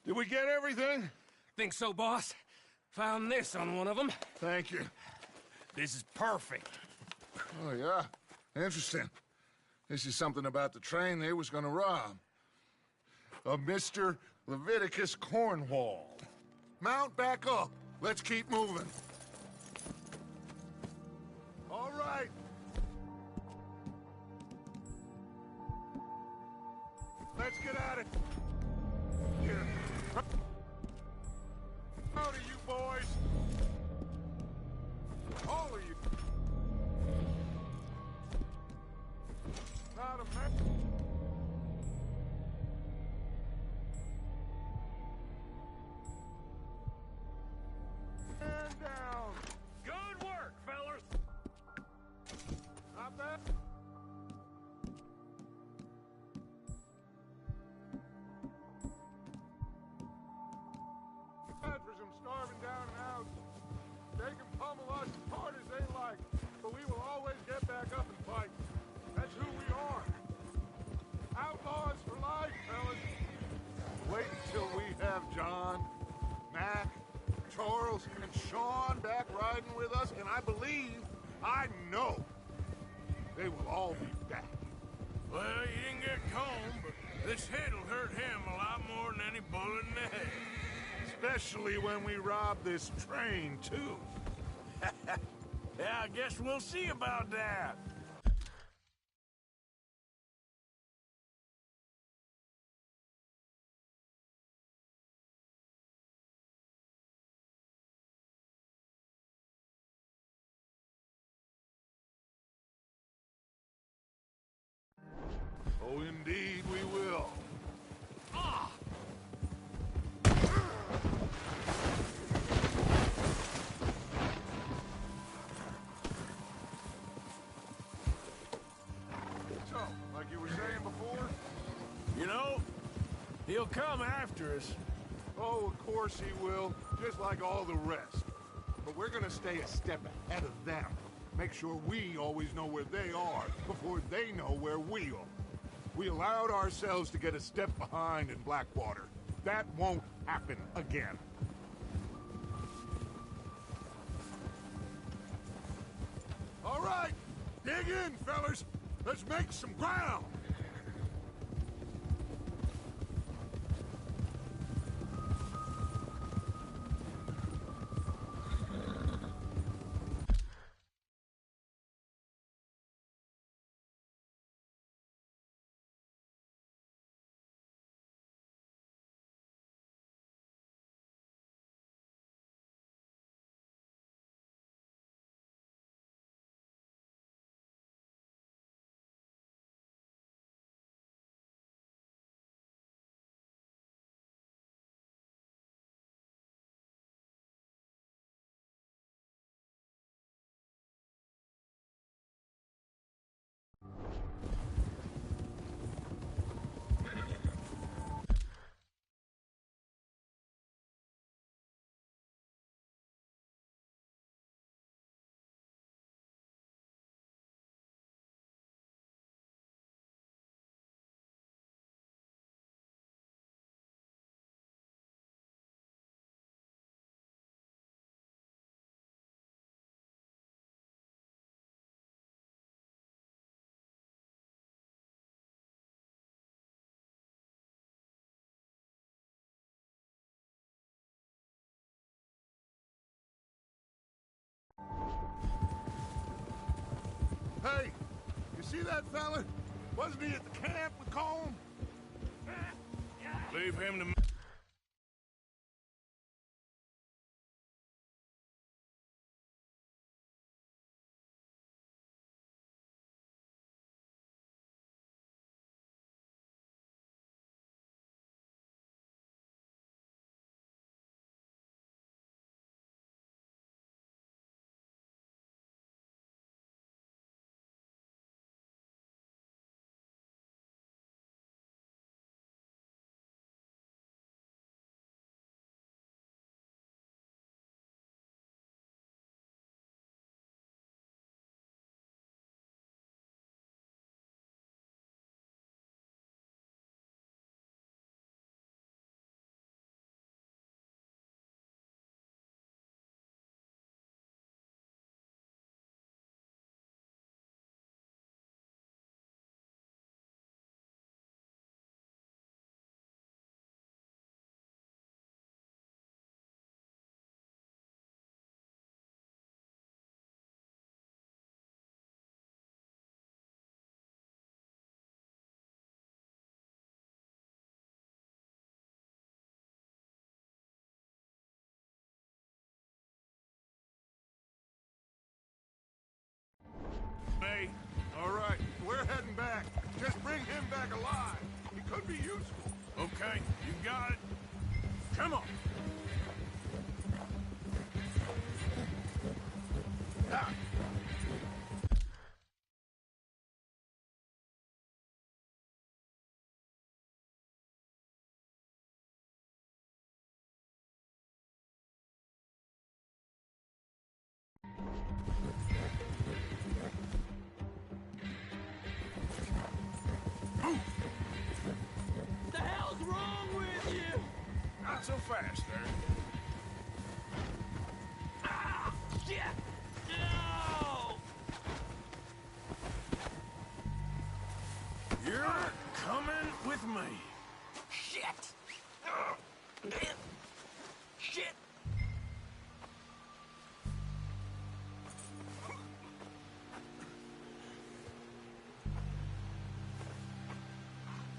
Did we get everything? Think so, boss? Found this on one of them. Thank you. This is perfect. Oh, yeah? Interesting. This is something about the train they was gonna rob. A Mr. Leviticus Cornwall. Mount back up. Let's keep moving. All right. Let's get at it. Here. Out of you boys. All of you. Not a mess. Stand down. Good work, fellas. Not bad. Bad for some starving down and out. They can pummel us as hard as they like, but we will always get back up and fight. That's who we are. Outlaws for life, fellas. Wait until we have John, Mac, Charles, and Sean back riding with us, and I believe, I know, they will all be back. Well, you didn't get Combe, but this hit'll hurt him a lot more than any bullet in the head. Especially when we rob this train, too. Yeah, I guess we'll see about that. Oh, indeed we will. Ah! So, like you were saying before? You know, he'll come after us. Oh, of course he will, just like all the rest. But we're gonna stay a step ahead of them. Make sure we always know where they are before they know where we are. We allowed ourselves to get a step behind in Blackwater. That won't happen again. All right, dig in, fellas. Let's make some ground. Hey, you see that fella? Wasn't he at the camp with Colm? Leave him to me. Hey, all right, we're heading back. Just bring him back alive. He could be useful. Okay, you got it. Come on. Ah. The hell's wrong with you? Not so fast there. Ah! Shit! No! You're coming with me. Shit! Shit!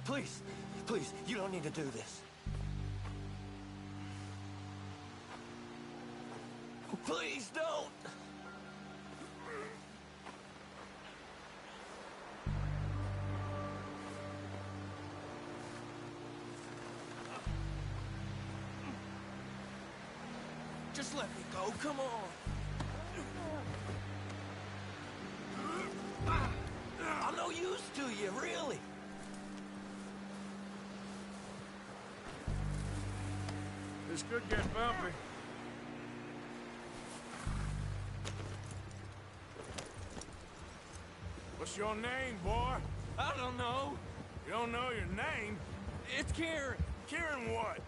Please, please, you don't need to do this. Please don't! Just let me go, come on! I'm no use to you, really! This could get bumpy. What's your name, boy? I don't know. You don't know your name? It's Kieran. Kieran what?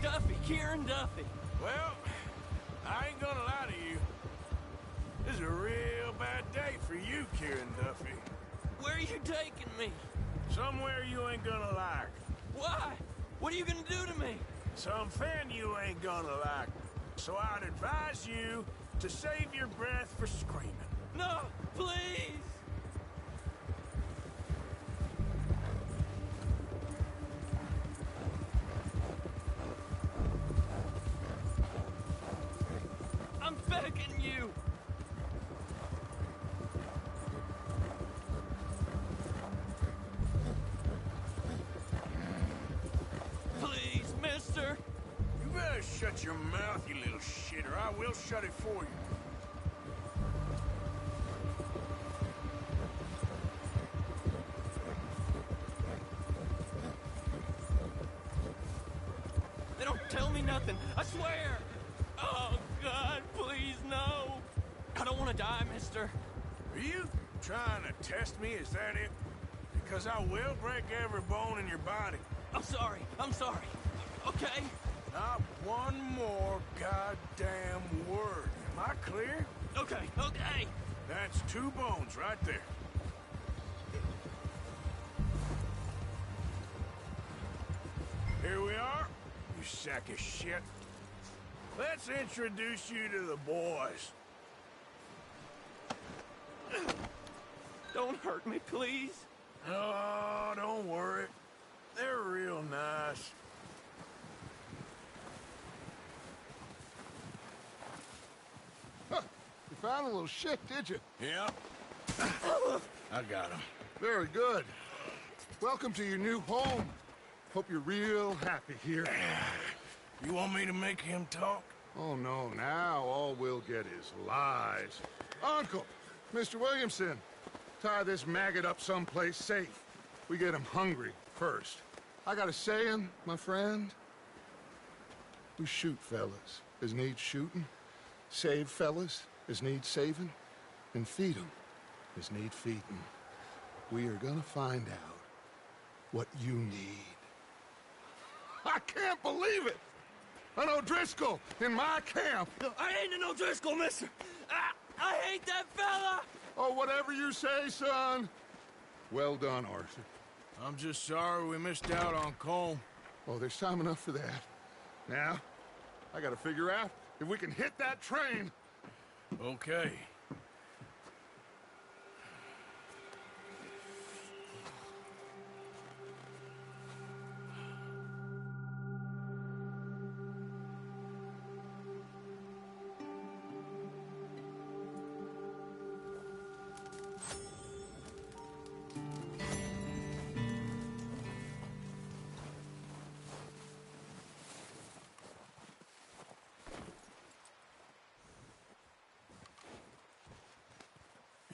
Duffy, Kieran Duffy. Well, I ain't gonna lie to you. This is a real bad day for you, Kieran Duffy. Where are you taking me? Somewhere you ain't gonna like. Why? What are you gonna do to me? Something you ain't gonna like. So I'd advise you to save your breath for screaming. No, please! I'm begging you! Please, mister! You better shut your mouth, you little shit, or I will shut it for you. They don't tell me nothing, I swear! Oh, God, please, no! I don't want to die, mister. Are you trying to test me? Is that it? Because I will break every bone in your body. I'm sorry, okay? Not one more goddamn word. Am I clear? Okay. That's 2 bones right there. Here we are, you sack of shit. Let's introduce you to the boys. Don't hurt me, please. Oh, don't worry. They're real nice. Huh. You found a little shit, did you? Yeah. I got him. Very good. Welcome to your new home. Hope you're real happy here. You want me to make him talk? Oh, no, now all we'll get is lies. Uncle, Mr. Williamson, tie this maggot up someplace safe. We get him hungry first. I got a saying, my friend. We shoot fellas as need shooting, save fellas as need saving, and feed 'em as need feeding. We are gonna find out what you need. I can't believe it! An O'Driscoll in my camp! I ain't an O'Driscoll, mister! I hate that fella! Oh, whatever you say, son. Well done, Arthur. I'm just sorry we missed out on Colm. Oh, there's time enough for that. Now, I gotta figure out if we can hit that train. Okay.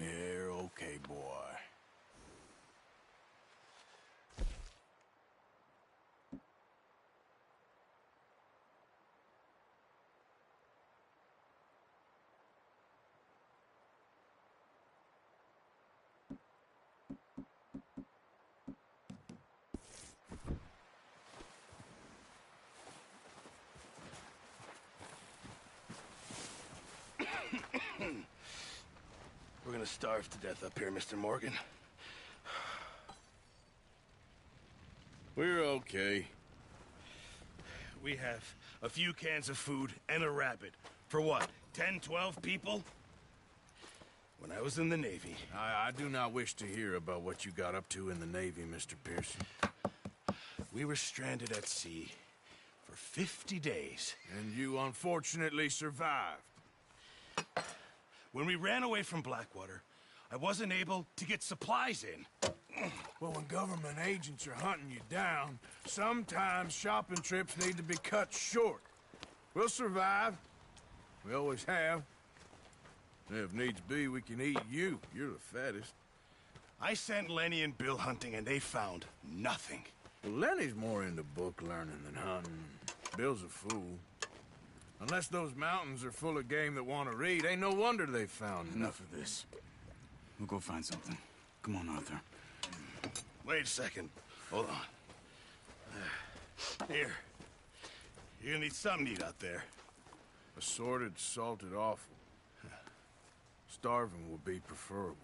You're okay, boy. We're gonna starve to death up here, Mr. Morgan. We're okay. We have a few cans of food and a rabbit. For what, 10, 12 people? When I was in the Navy... I do not wish to hear about what you got up to in the Navy, Mr. Pearson. We were stranded at sea for 50 days. And you unfortunately survived. When we ran away from Blackwater, I wasn't able to get supplies in. Well, when government agents are hunting you down, sometimes shopping trips need to be cut short. We'll survive. We always have. If needs be, we can eat you. You're the fattest. I sent Lenny and Bill hunting, and they found nothing. Well, Lenny's more into book learning than hunting. Bill's a fool. Unless those mountains are full of game that want to read, ain't no wonder they found Enough of this. We'll go find something. Come on, Arthur. Wait a second. Hold on. Here. You're gonna need something to eat out there. Assorted, salted offal. Starving would be preferable.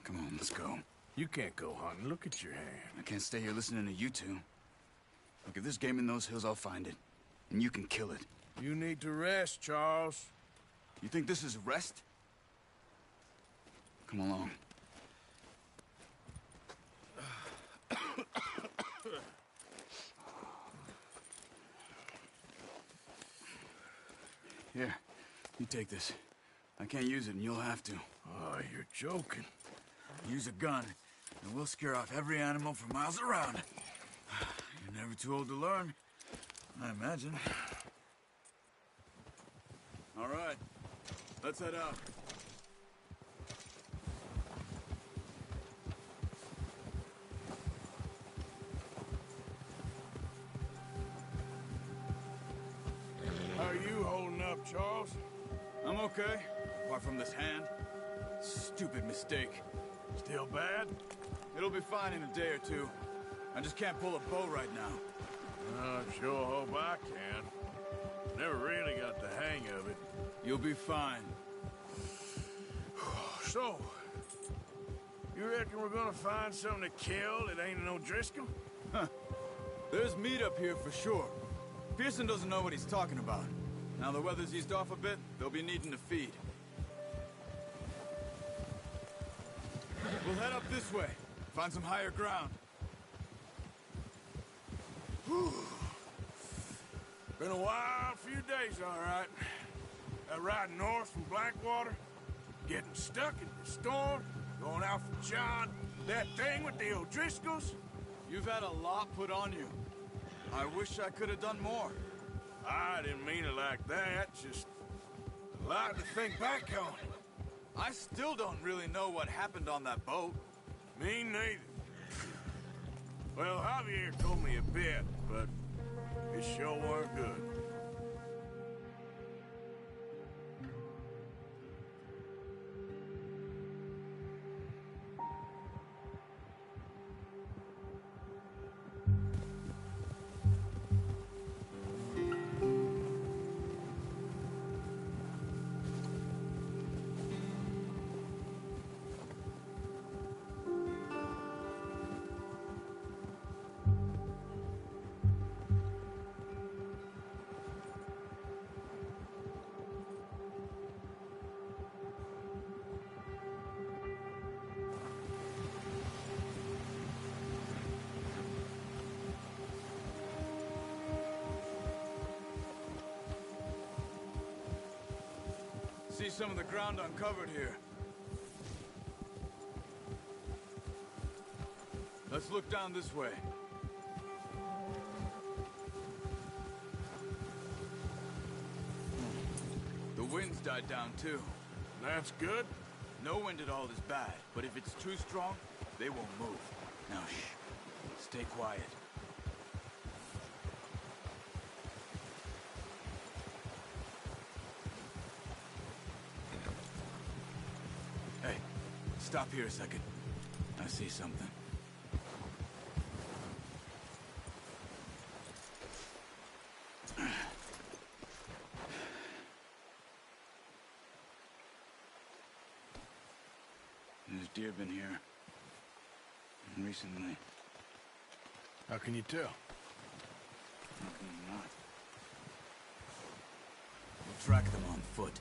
Come on, let's go. You can't go hunting. Look at your hand. I can't stay here listening to you two. Look, if there's game in those hills, I'll find it. And you can kill it. You need to rest, Charles. You think this is rest? Come along. Here, you take this. I can't use it, and you'll have to. Oh, you're joking. Use a gun, and we'll scare off every animal for miles around. You're never too old to learn, I imagine. All right, let's head out. How are you holding up, Charles? I'm okay, apart from this hand. Stupid mistake. Still bad? It'll be fine in a day or two. I just can't pull a bow right now. I sure hope I can. Never really got the hang of it. You'll be fine. So, you reckon we're gonna find something to kill that ain't no Driscoll? Huh. There's meat up here for sure. Pearson doesn't know what he's talking about. Now the weather's eased off a bit, they'll be needing to feed. We'll head up this way. Find some higher ground. Whew. Been a wild few days, all right. That ride north from Blackwater, getting stuck in the storm, going out for John, that thing with the O'Driscolls. You've had a lot put on you. I wish I could have done more. I didn't mean it like that, just a lot to think back on. I still don't really know what happened on that boat. Me neither. Well, Javier told me a bit, but it sure weren't good. See some of the ground uncovered here. Let's look down this way. The wind's died down too. That's good. No wind at all is bad, but if it's too strong, they won't move. Now shh. Stay quiet. Hey, stop here a second. I see something. There's deer been here. Recently. How can you tell? How can you not? We'll track them on foot.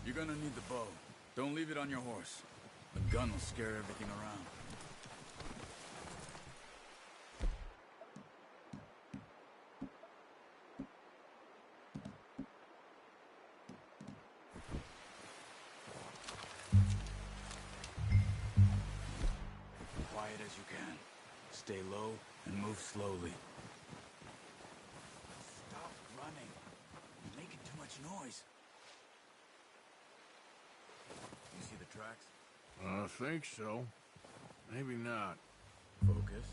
You're gonna need the bow. Don't leave it on your horse. The gun will scare everything around. quiet as you can. Stay low and move slowly. Stop running. You're making too much noise. You see the tracks? I think so. Maybe not. Focus.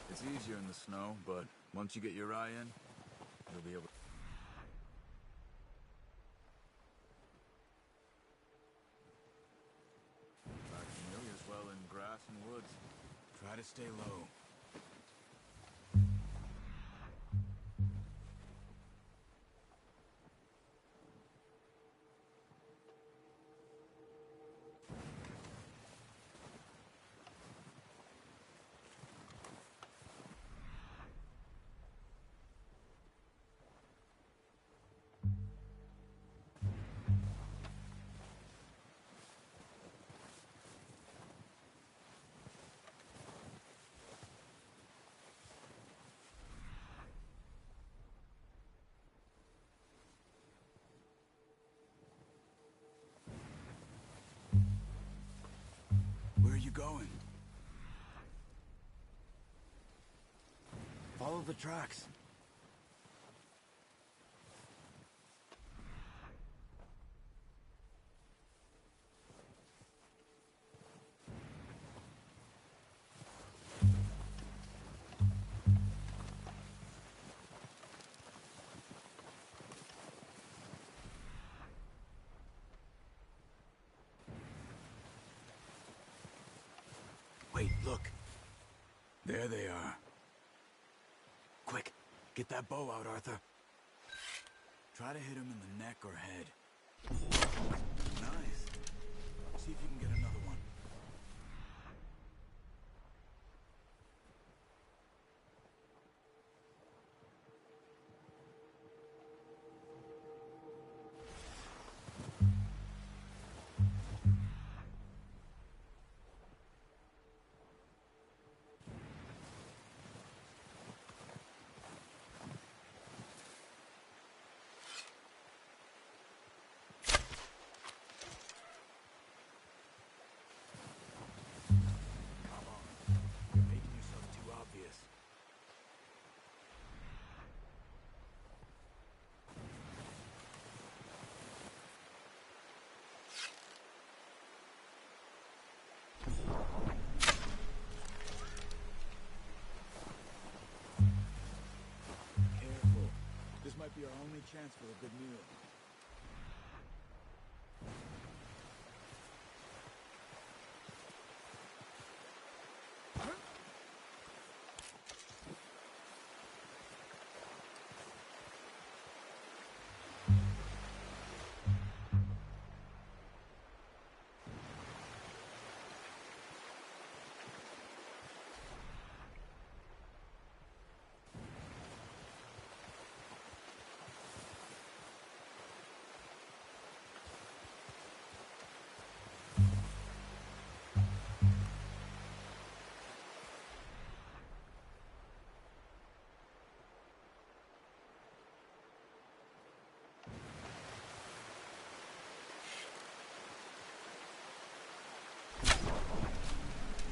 It's easier in the snow, but once you get your eye in, you'll be able to... Familiar as well in grass and woods. Try to stay low. Where are you going? Follow the tracks. Wait, look. There they are. Quick, get that bow out, Arthur. Try to hit him in the neck or head. Nice. See if you can get another one. This might be our only chance for a good meal.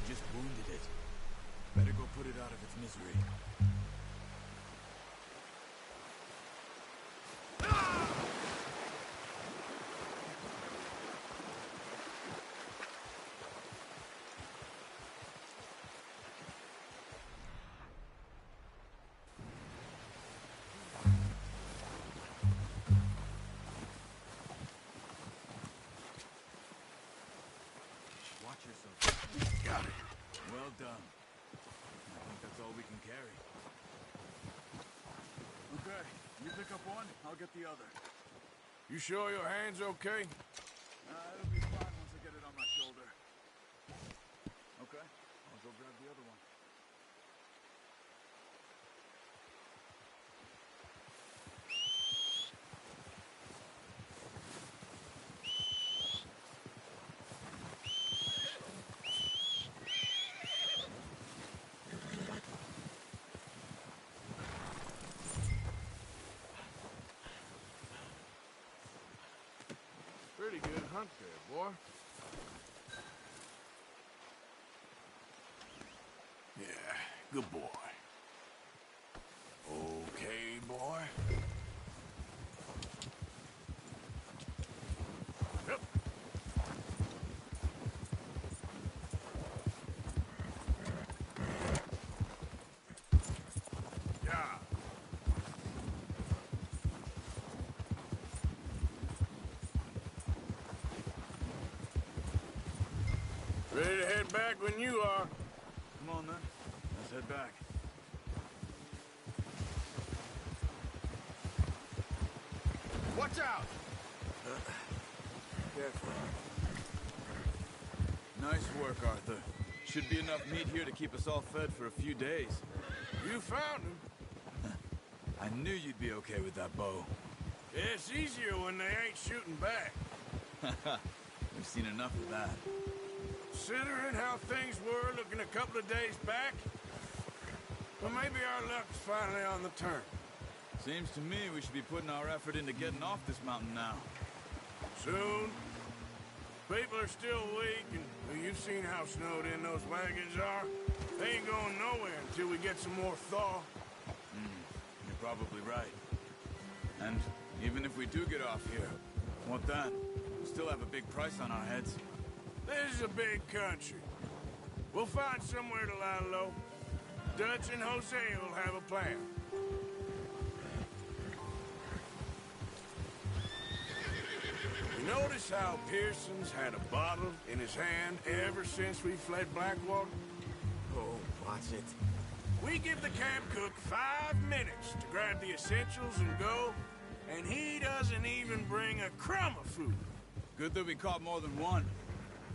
Just wounded it. Better go put it out of its misery. Watch yourself. Got it. Well done. I think that's all we can carry. Okay, you pick up one, I'll get the other. You sure your hand's okay? It'll be fine once I get it on my shoulder. Okay, I'll go grab the other one. hunt there, boy. Yeah, good boy. Okay, boy. Yep. Yeah. Ready to head back when you are. Come on, then. Let's head back. Watch out! Careful. Nice work, Arthur. Should be enough meat here to keep us all fed for a few days. You found him. I knew you'd be okay with that bow. Yeah, it's easier when they ain't shooting back. We've seen enough of that. Considering how things were looking a couple of days back, well, maybe our luck's finally on the turn. Seems to me we should be putting our effort into getting off this mountain now. Soon. People are still weak, and well, you've seen how snowed in those wagons are. They ain't going nowhere until we get some more thaw. You're probably right. And even if we do get off here, what then? We still have a big price on our heads. This is a big country. We'll find somewhere to lie low. Dutch and Jose will have a plan. You notice how Pearson's had a bottle in his hand ever since we fled Blackwater? Oh, watch it. We give the camp cook 5 minutes to grab the essentials and go, and he doesn't even bring a crumb of food. Good that we caught more than one.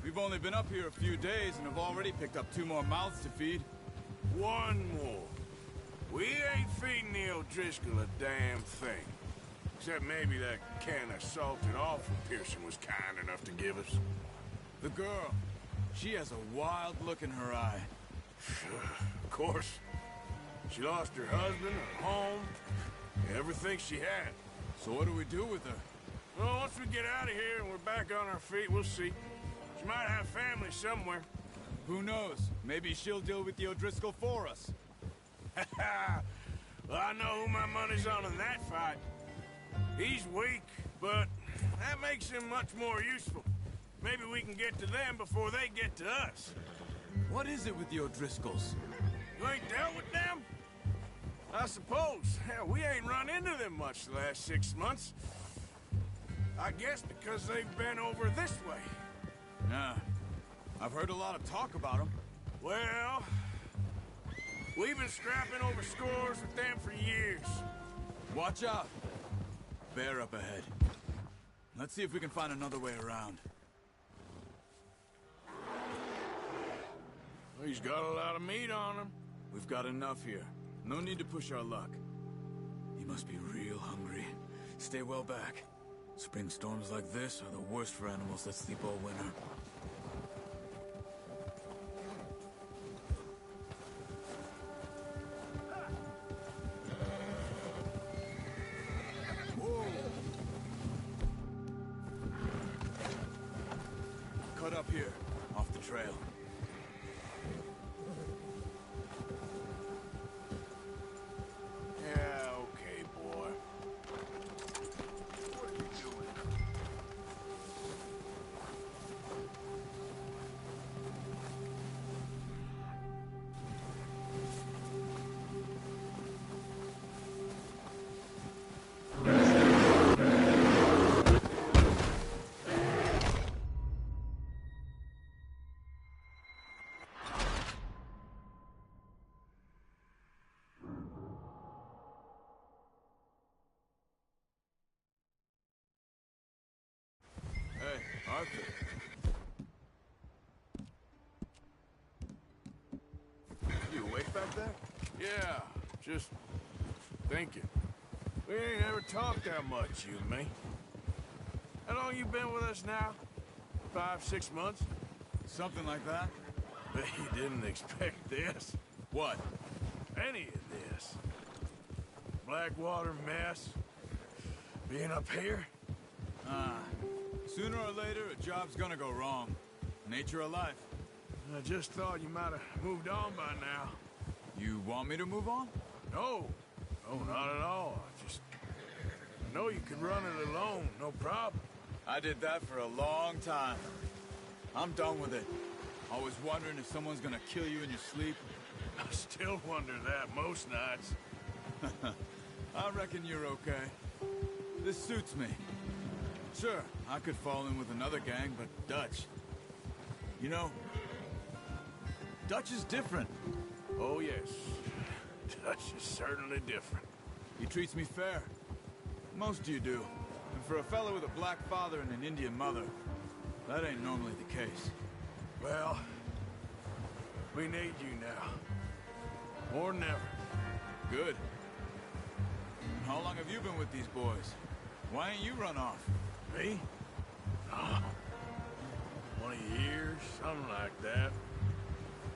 We've only been up here a few days and have already picked up 2 more mouths to feed. 1 more. We ain't feeding the O'Driscoll a damn thing. Except maybe that can of salted offal Pearson was kind enough to give us. The girl. She has a wild look in her eye. Of course. She lost her husband, her home, everything she had. So what do we do with her? Well, once we get out of here and we're back on our feet, we'll see. She might have family somewhere. Who knows? Maybe she'll deal with the O'Driscoll for us. Well, I know who my money's on in that fight. He's weak, but that makes him much more useful. Maybe we can get to them before they get to us. What is it with the O'Driscolls? You ain't dealt with them? I suppose. Hell, we ain't run into them much the last 6 months. I guess because they've been over this way. Nah. I've heard a lot of talk about them. Well, we've been scrapping over scores with them for years. Watch out. Bear up ahead. Let's see if we can find another way around. Well, he's got a lot of meat on him. We've got enough here. No need to push our luck. He must be real hungry. Stay well back. Spring storms like this are the worst for animals that sleep all winter. Whoa! Cut up here, off the trail. Yeah, okay, boy. What are you doing? Hey, Arthur. You awake back there? Yeah, just thinking. We ain't ever talked that much, you and me. How long you been with us now? 5, 6 months? Something like that? Bet you didn't expect this. What? Any of this. Blackwater mess. Being up here. Sooner or later, a job's gonna go wrong. Nature of life. I just thought you might have moved on by now. You want me to move on? No. No, not at all. I know you could run it alone, no problem. I did that for a long time. I'm done with it. Always wondering if someone's gonna kill you in your sleep. I still wonder that most nights. I reckon you're okay. This suits me. Sure, I could fall in with another gang, but Dutch... You know, Dutch is different. Oh, yes. Dutch is certainly different. He treats me fair. Most of you do. And for a fellow with a black father and an Indian mother, that ain't normally the case. Well, we need you now. More than ever. Good. And how long have you been with these boys? Why ain't you run off? Me? Oh, 20 years, something like that.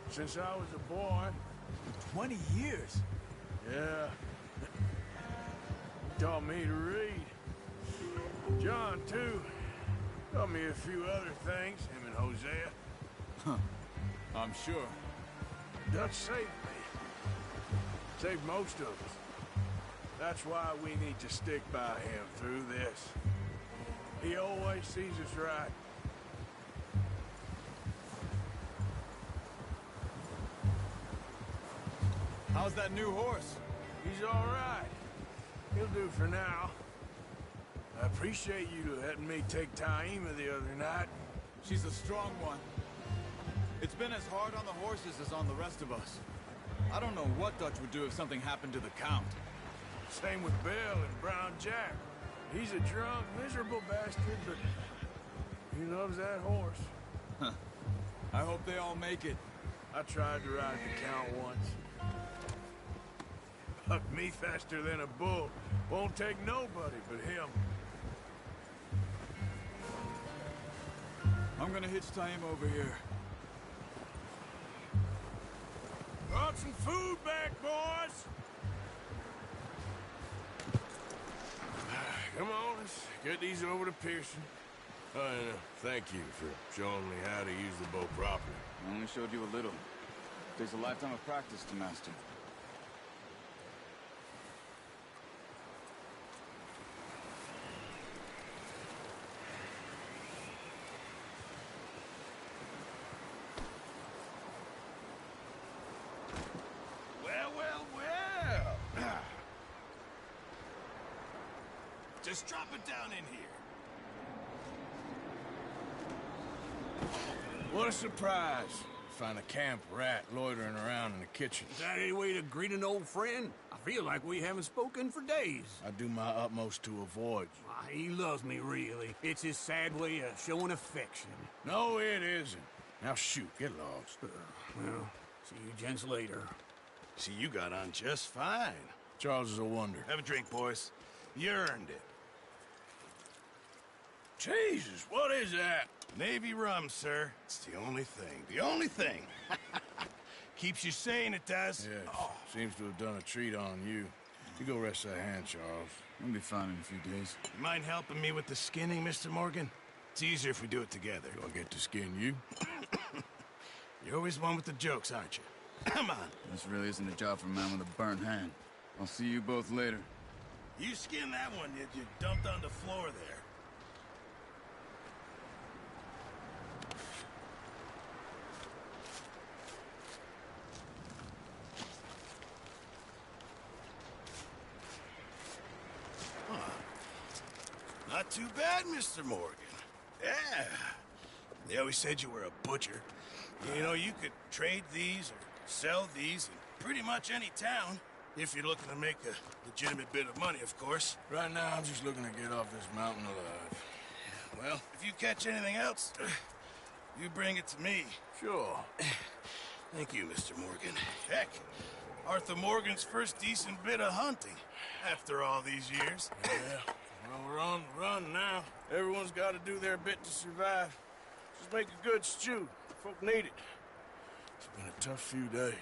Since I was a boy. 20 years? Yeah. Taught me to read. John, too. Taught me a few other things, him and Hosea. Huh. I'm sure. Dutch saved me. Saved most of us. That's why we need to stick by him through this. He always sees us right. How's that new horse? He's all right. He'll do for now. I appreciate you letting me take Taima the other night. She's a strong one. It's been as hard on the horses as on the rest of us. I don't know what Dutch would do if something happened to the Count. Same with Bill and Brown Jack. He's a drunk, miserable bastard, but he loves that horse. Huh. I hope they all make it. I tried to ride the Count once. Bucked me faster than a bull. Won't take nobody but him. I'm gonna hitch Taima over here. Brought some food back, boys! Come on, let's get these over to Pearson. And thank you for showing me how to use the bow properly. I only showed you a little. Takes a lifetime of practice to master. Just drop it down in here. What a surprise. Find a camp rat loitering around in the kitchen. Is that any way to greet an old friend? I feel like we haven't spoken for days. I do my utmost to avoid you. Why, he loves me, really. It's his sad way of showing affection. No, it isn't. Now shoot, get lost. Well, see you gents later. See, you got on just fine. Charles is a wonder. Have a drink, boys. You earned it. Jesus, what is that? Navy rum, sir. It's the only thing. The only thing. Keeps you sane, it does. Yeah, seems to have done a treat on you. You go rest that hand, Charles. I'll be fine in a few days. You mind helping me with the skinning, Mr. Morgan? It's easier if we do it together. Do I get to skin you? You're always one with the jokes, aren't you? Come on. This really isn't a job for a man with a burnt hand. I'll see you both later. You skinned that one you dumped on the floor there. Not too bad, Mr. Morgan. Yeah. They always said you were a butcher. You know, you could trade these or sell these in pretty much any town, if you're looking to make a legitimate bit of money, of course. Right now, I'm just looking to get off this mountain alive. Well, if you catch anything else, you bring it to me. Sure. Thank you, Mr. Morgan. Heck, Arthur Morgan's first decent bit of hunting after all these years. Yeah. Well, we're on the run now. Everyone's got to do their bit to survive. Just make a good stew. Folk need it. It's been a tough few days.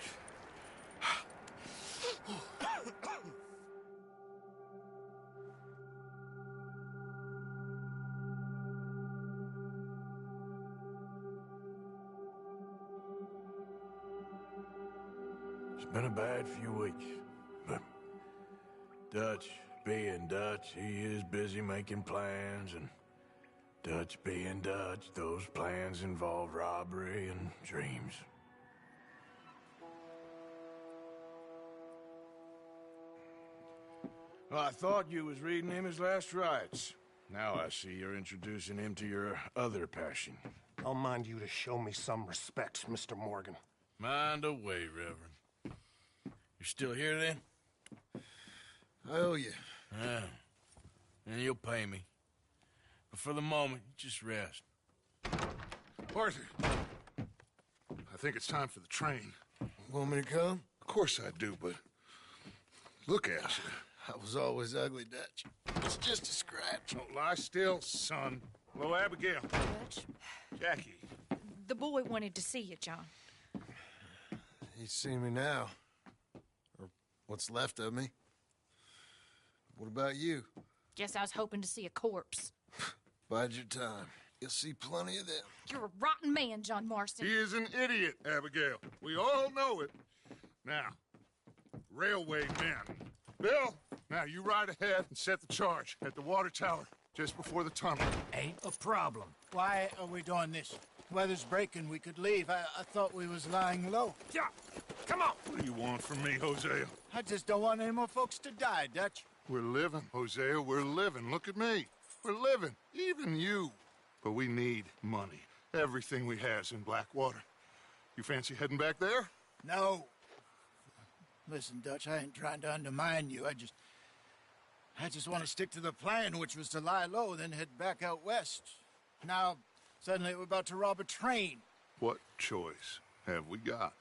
Been a bad few weeks, but Dutch being Dutch, he is busy making plans, and Dutch being Dutch, those plans involve robbery and dreams. Well, I thought you was reading him his last rites. Now I see you're introducing him to your other passion. I'll mind you to show me some respect, Mr. Morgan. Mind away, Reverend. You're still here, then? I owe you. Yeah. And you'll pay me. But for the moment, just rest. Arthur, I think it's time for the train. Want me to come? Of course I do, but look at you. I was always ugly, Dutch. It's just a scratch. Don't lie still, son. Hello, Abigail. Dutch, Jackie. the boy wanted to see you, John. He's seen me now. Or what's left of me. What about you? Guess I was hoping to see a corpse. Bide your time. You'll see plenty of them. You're a rotten man, John Marston. He is an idiot, Abigail. We all know it. Now, railway men. Bill, now you ride ahead and set the charge at the water tower just before the tunnel. Ain't a problem. Why are we doing this? Weather's breaking. We could leave. I thought we was lying low. Yeah, come on. What do you want from me, Hosea? I just don't want any more folks to die, Dutch. We're living, Hosea. We're living. Look at me. We're living. Even you. But we need money. Everything we has in Blackwater. You fancy heading back there? No. Listen, Dutch, I ain't trying to undermine you. I just want to stick to the plan, which was to lie low, then head back out west. Now, suddenly we're about to rob a train. What choice have we got?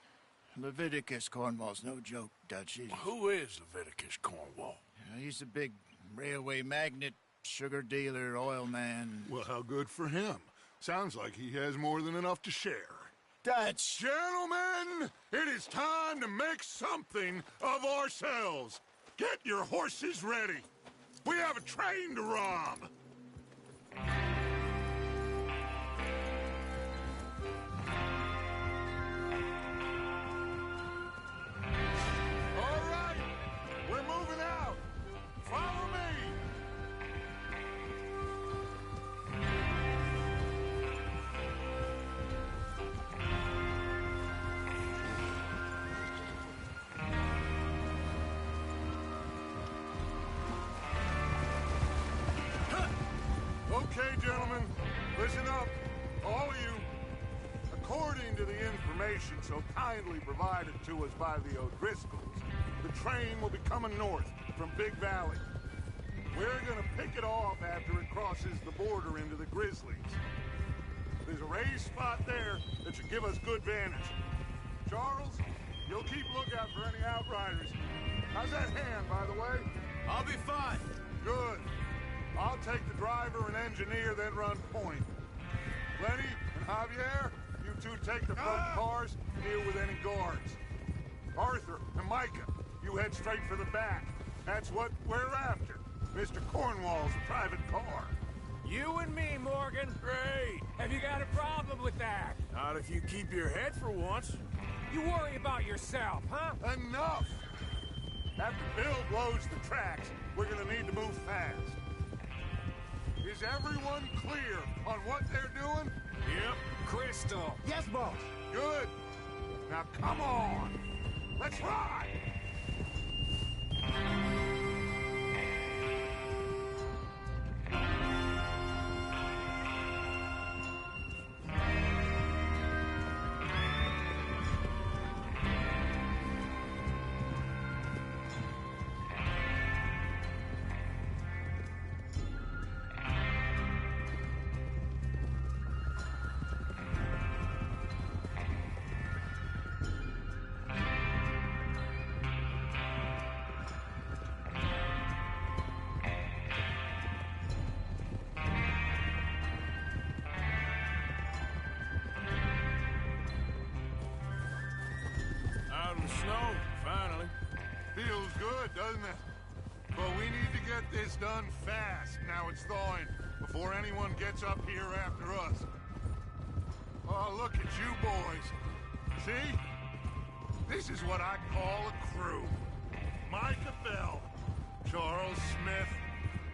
Leviticus Cornwall's no joke, Dutch. Who is Leviticus Cornwall? He's a big railway magnate, sugar dealer, oil man. Well, how good for him. Sounds like he has more than enough to share. Dutch! Gentlemen, it is time to make something of ourselves. Get your horses ready. We have a train to rob. All right, we're moving out. Follow me. Okay, gentlemen, listen up, all of you. According to the information so kindly provided to us by the O'Driscolls, the train will be coming north from Big Valley. We're gonna pick it off after it crosses the border into the Grizzlies. There's a raised spot there that should give us good vantage. Charles, you'll keep lookout for any outriders. How's that hand, by the way? I'll be fine. Good. I'll take the driver and engineer, then run point. Lenny and Javier, you two take the front cars and deal with any guards. Arthur and Micah, you head straight for the back. That's what we're after. Mr. Cornwall's private car. You and me, Morgan. Great. Have you got a problem with that? Not if you keep your head for once. You worry about yourself, huh? Enough! After Bill blows the tracks, we're gonna need to move fast. Is everyone clear on what they're doing? Yep, crystal. Yes, boss. Good. Now come on. Let's ride. Out in the snow, finally. Feels good, doesn't it? But we need to get this done fast. Now it's thawing, before anyone gets up here after us. Oh, look at you boys. See? This is what I call a crew. Micah Bell, Charles Smith,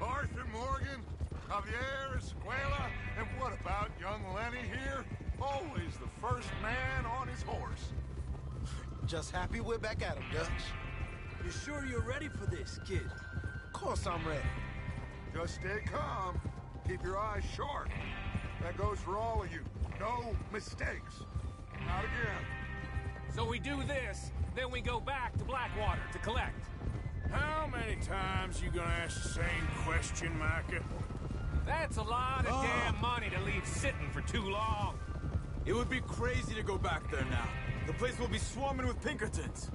Arthur Morgan, Javier Escuela, and what about young Lenny here? Always the first man on his horse. Just happy we're back at him, Dutch. You sure you're ready for this, kid? Of course I'm ready. Just stay calm. Keep your eyes sharp. That goes for all of you. No mistakes. Not again. So we do this, then we go back to Blackwater to collect. How many times you gonna ask the same question, Micah? That's a lot of damn money to leave sitting for too long. It would be crazy to go back there now. The place will be swarming with Pinkertons.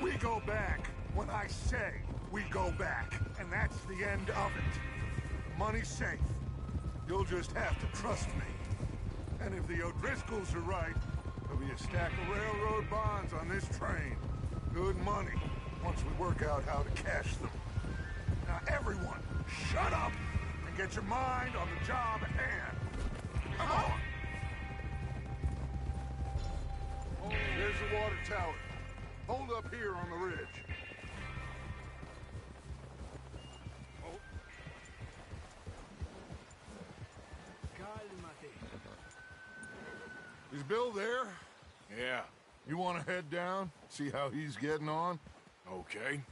We go back when I say we go back, and that's the end of it. Money's safe. You'll just have to trust me. And if the O'Driscolls are right, there'll be a stack of railroad bonds on this train. Good money, once we work out how to cash them. Now everyone, shut up and get your mind on the job at hand. Come on! There's the water tower. Hold up here on the ridge. Is Bill there? Yeah. You want to head down, see how he's getting on? Okay.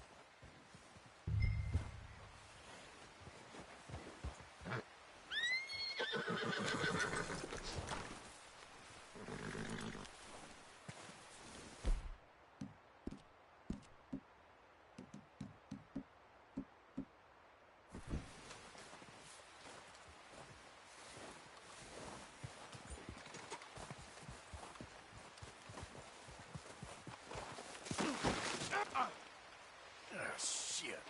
Shit.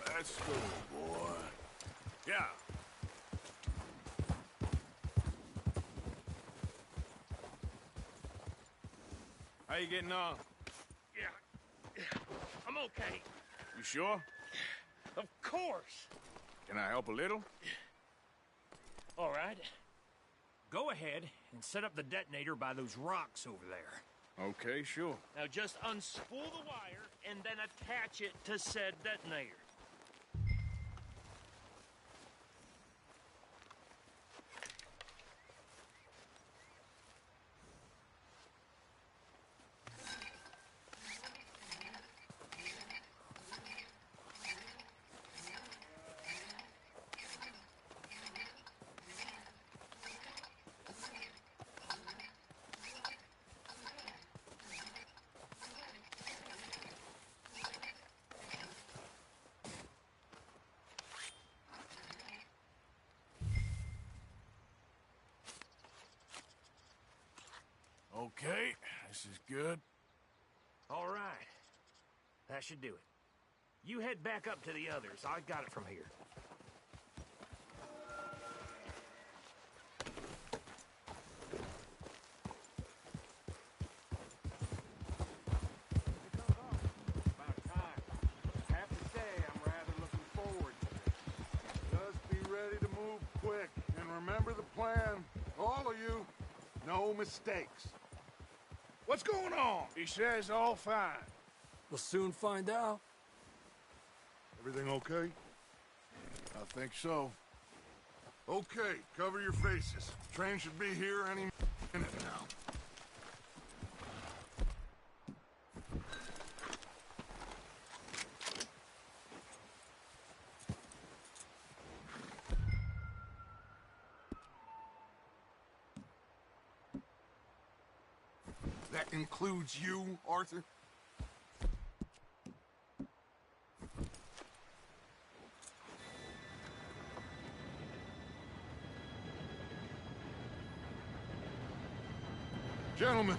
Let's go, boy. Yeah. How you getting on? Yeah. I'm okay. You sure? Of course. Can I help a little? All right. Go ahead and set up the detonator by those rocks over there. Okay, sure. Now just unspool the wire and then attach it to said detonator. Okay, this is good. All right. That should do it. You head back up to the others. I got it from here. About time. Have to say, I'm rather looking forward to it. Just be ready to move quick. And remember the plan. All of you, no mistakes. What's going on? He says all fine. We'll soon find out. Everything okay? I think so. Okay, cover your faces. Train should be here any minute now. That includes you, Arthur? Gentlemen,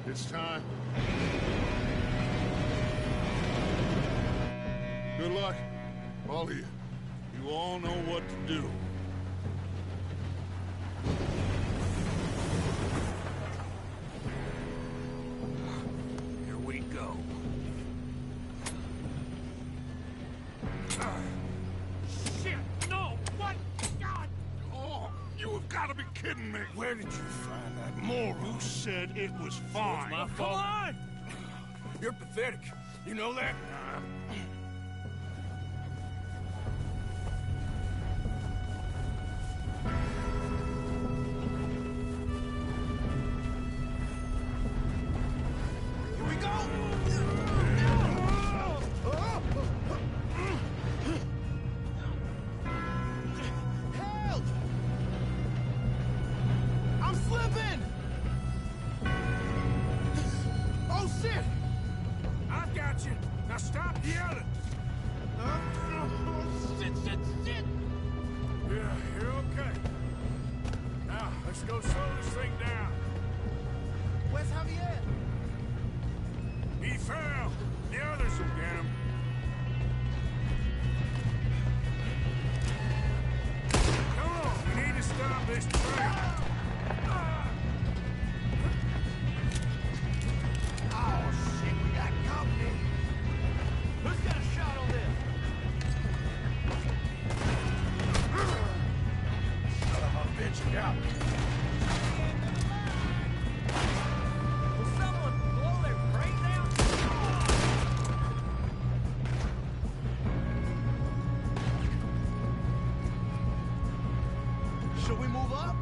it's time. Good luck, all of you. You all know what to do. kidding me? Where did you find that Moral said it was fine. my fault. Come on! You're pathetic. You know that? Here we go! Help! I'm slipping! Oh, shit! I've got you. Now stop yelling. Shit, shit, shit! Yeah, you're okay. Now, let's go slow this thing down. Where's Javier? He fell. The others will get him. Come on, we need to stop this train. Oh, shit, we got company. Who's got a shot on this? Son of a bitch, got me. Will someone blow their brains out? Should we move up?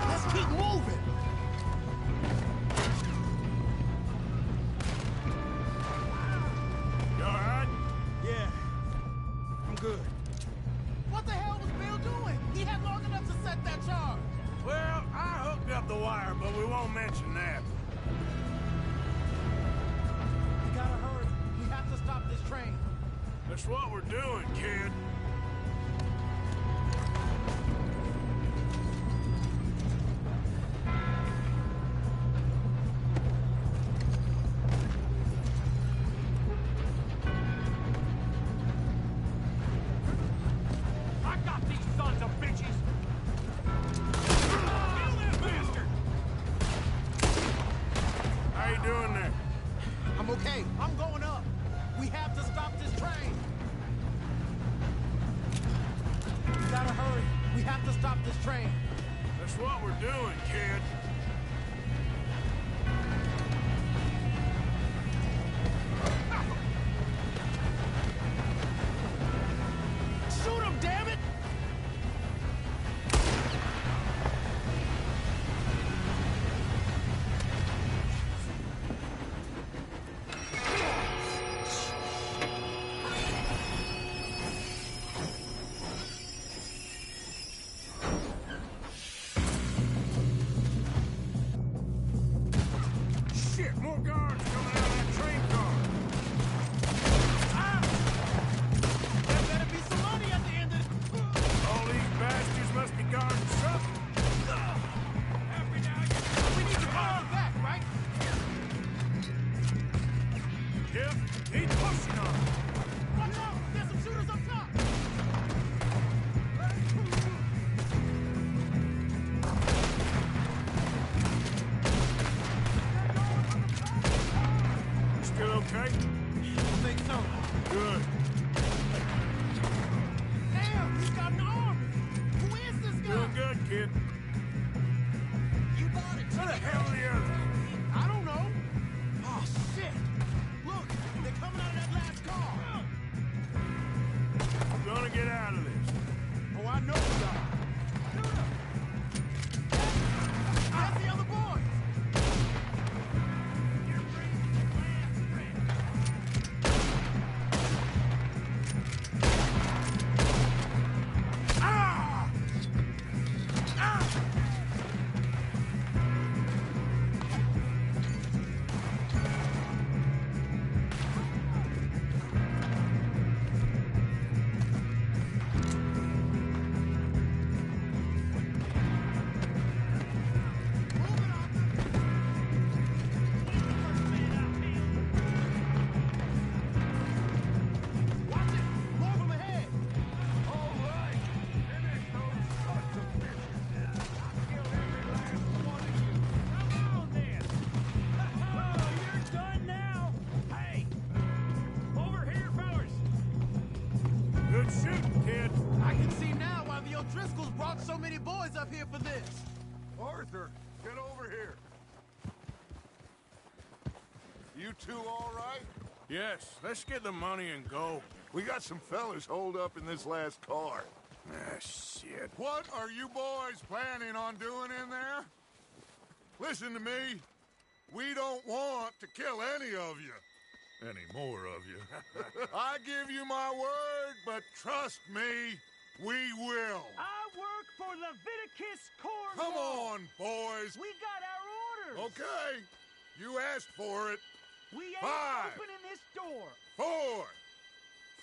Let's keep moving. You all right? Yeah, I'm good. What the hell was Bill doing? He had long enough to set that charge. Well, I hooked up the wire, but we won't mention that. We gotta hurry. We have to stop this train. That's what we're doing, kid. I got these sons of bitches! Kill that bastard! How you doing there? I'm okay. I'm going up. We have to stop this train. We gotta hurry. We have to stop this train. That's what we're doing, kid. Shoot him, damn it! Shit, more guards coming out of that train car. Ah! There better be some money at the end of this. All these bastards must be guarding something. We need to call him back, right? Yep, keep pushing on. Watch out! There's some shooters up top! Still okay? I think so. Good. Damn, he's got an army! Who is this guy? Doing good, kid. You bought it. Where the hell are the others? I don't know. Oh, shit. Look, they're coming out of that last car. We're gonna get out of this. Oh, I know we are. That's the other boys. Ah! Ah! Good shooting, kid. I can see now why the O'Driscolls brought so many boys up here for this. Arthur, get over here. You two all right? Yes, let's get the money and go. We got some fellas holed up in this last car. Ah, shit. What are you boys planning on doing in there? Listen to me. We don't want to kill any of you. Any more of you. I give you my word, but trust me, we will. I work for Leviticus Corps. Come on, boys. We got our orders. Okay. You asked for it. We ain't 5, opening this door. 4,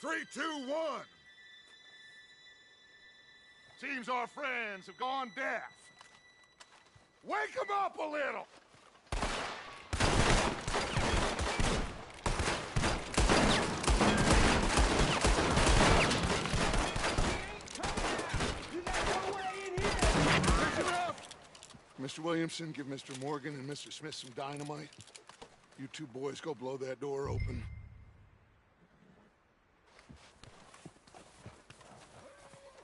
3, 2, 1. Seems our friends have gone deaf. Wake them up a little. Mr. Williamson, give Mr. Morgan and Mr. Smith some dynamite. You two boys go blow that door open.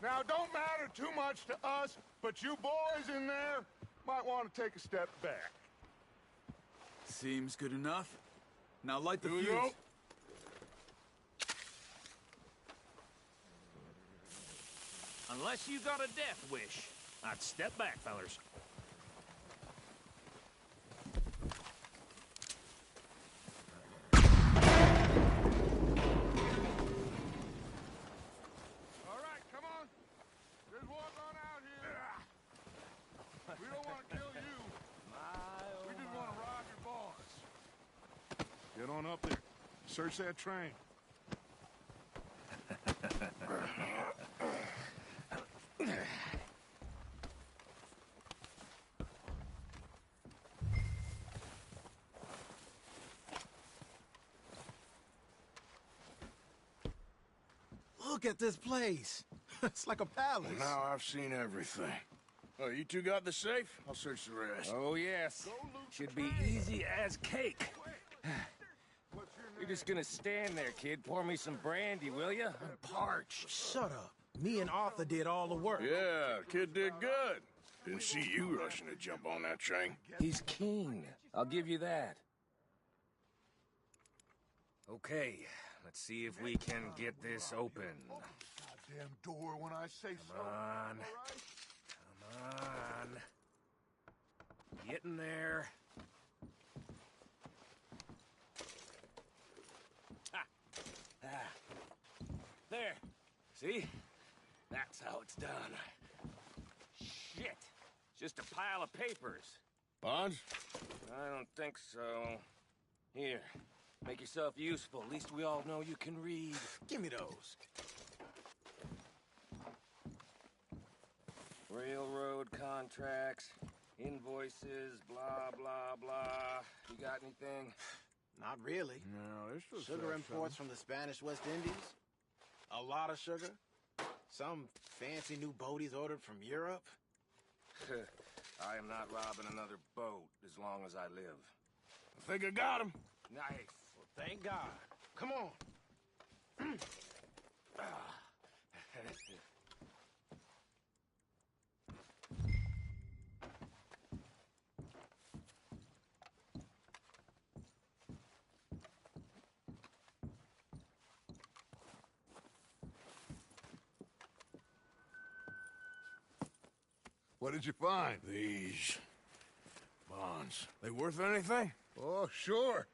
Now, don't matter too much to us, but you boys in there might want to take a step back. Seems good enough. Now light the Here we fuse. go. Unless you got a death wish, I'd step back, fellers. All right, come on. Just walk on out here. We don't want to kill you. We just want to rob your boss. Get on up there. Search that train. Look at this place. It's like a palace. Well, now I've seen everything. Oh, you two got the safe? I'll search the rest. Oh, yes. Should be easy as cake. You're just gonna stand there, kid. Pour me some brandy, will you? I'm parched. Shut up. Me and Arthur did all the work. Yeah, kid did good. Didn't see you rushing to jump on that train. He's keen. I'll give you that. Okay, let's see if we can get this open. Goddamn door when I say so. Come on. Come on. Get in there. There. See? That's how it's done. Shit. Just a pile of papers. Bonds? I don't think so. Here. Make yourself useful. At least we all know you can read. Give me those. Railroad contracts, invoices, blah, blah, blah. You got anything? Not really. No, this was Sugar imports from the Spanish West Indies. A lot of sugar. Some fancy new boat he's ordered from Europe. I am not robbing another boat as long as I live. I think I got him. Nice. Well, thank God. Come on. What did you find? These bonds. They worth anything? Oh, sure.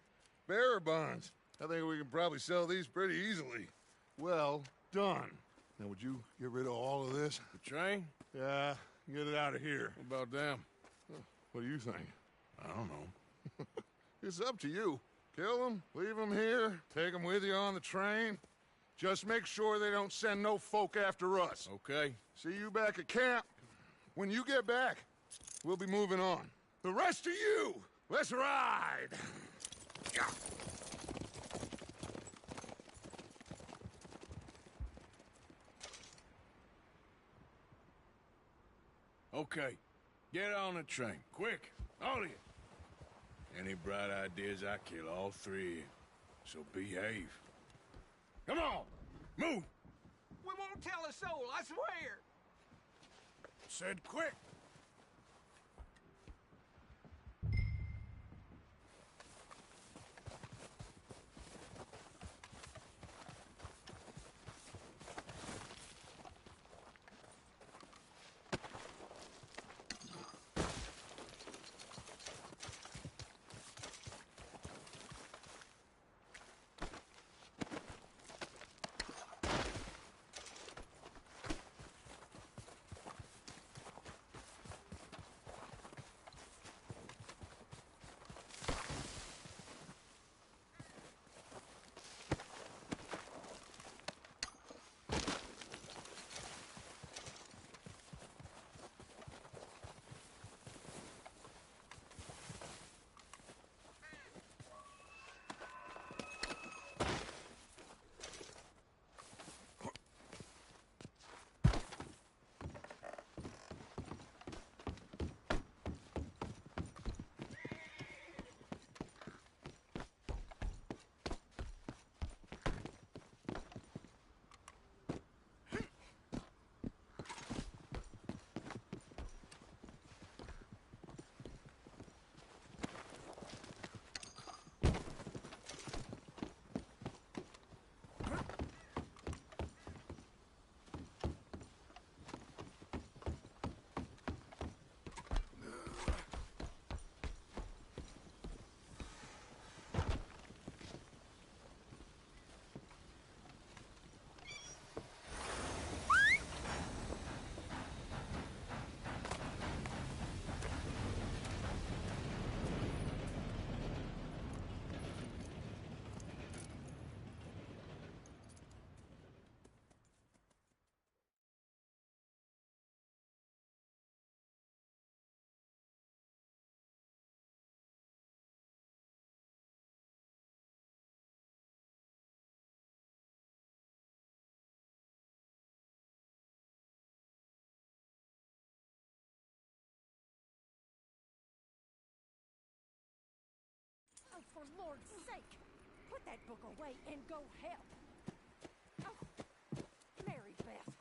Bearer bonds. I think we can probably sell these pretty easily. Well done. Now, would you get rid of all of this? The train? Yeah, get it out of here. What about them? What do you think? I don't know. It's up to you. Kill them, leave them here, take them with you on the train. Just make sure they don't send no folk after us. Okay. See you back at camp. When you get back, we'll be moving on. The rest of you, let's ride! Okay. Get on the train. Quick. All of you. Any bright ideas, I kill all three of you. So behave. Come on. Move. We won't tell a soul, I swear! Said quick! Oh, for Lord's sake! Put that book away and go help! Oh, Mary Beth.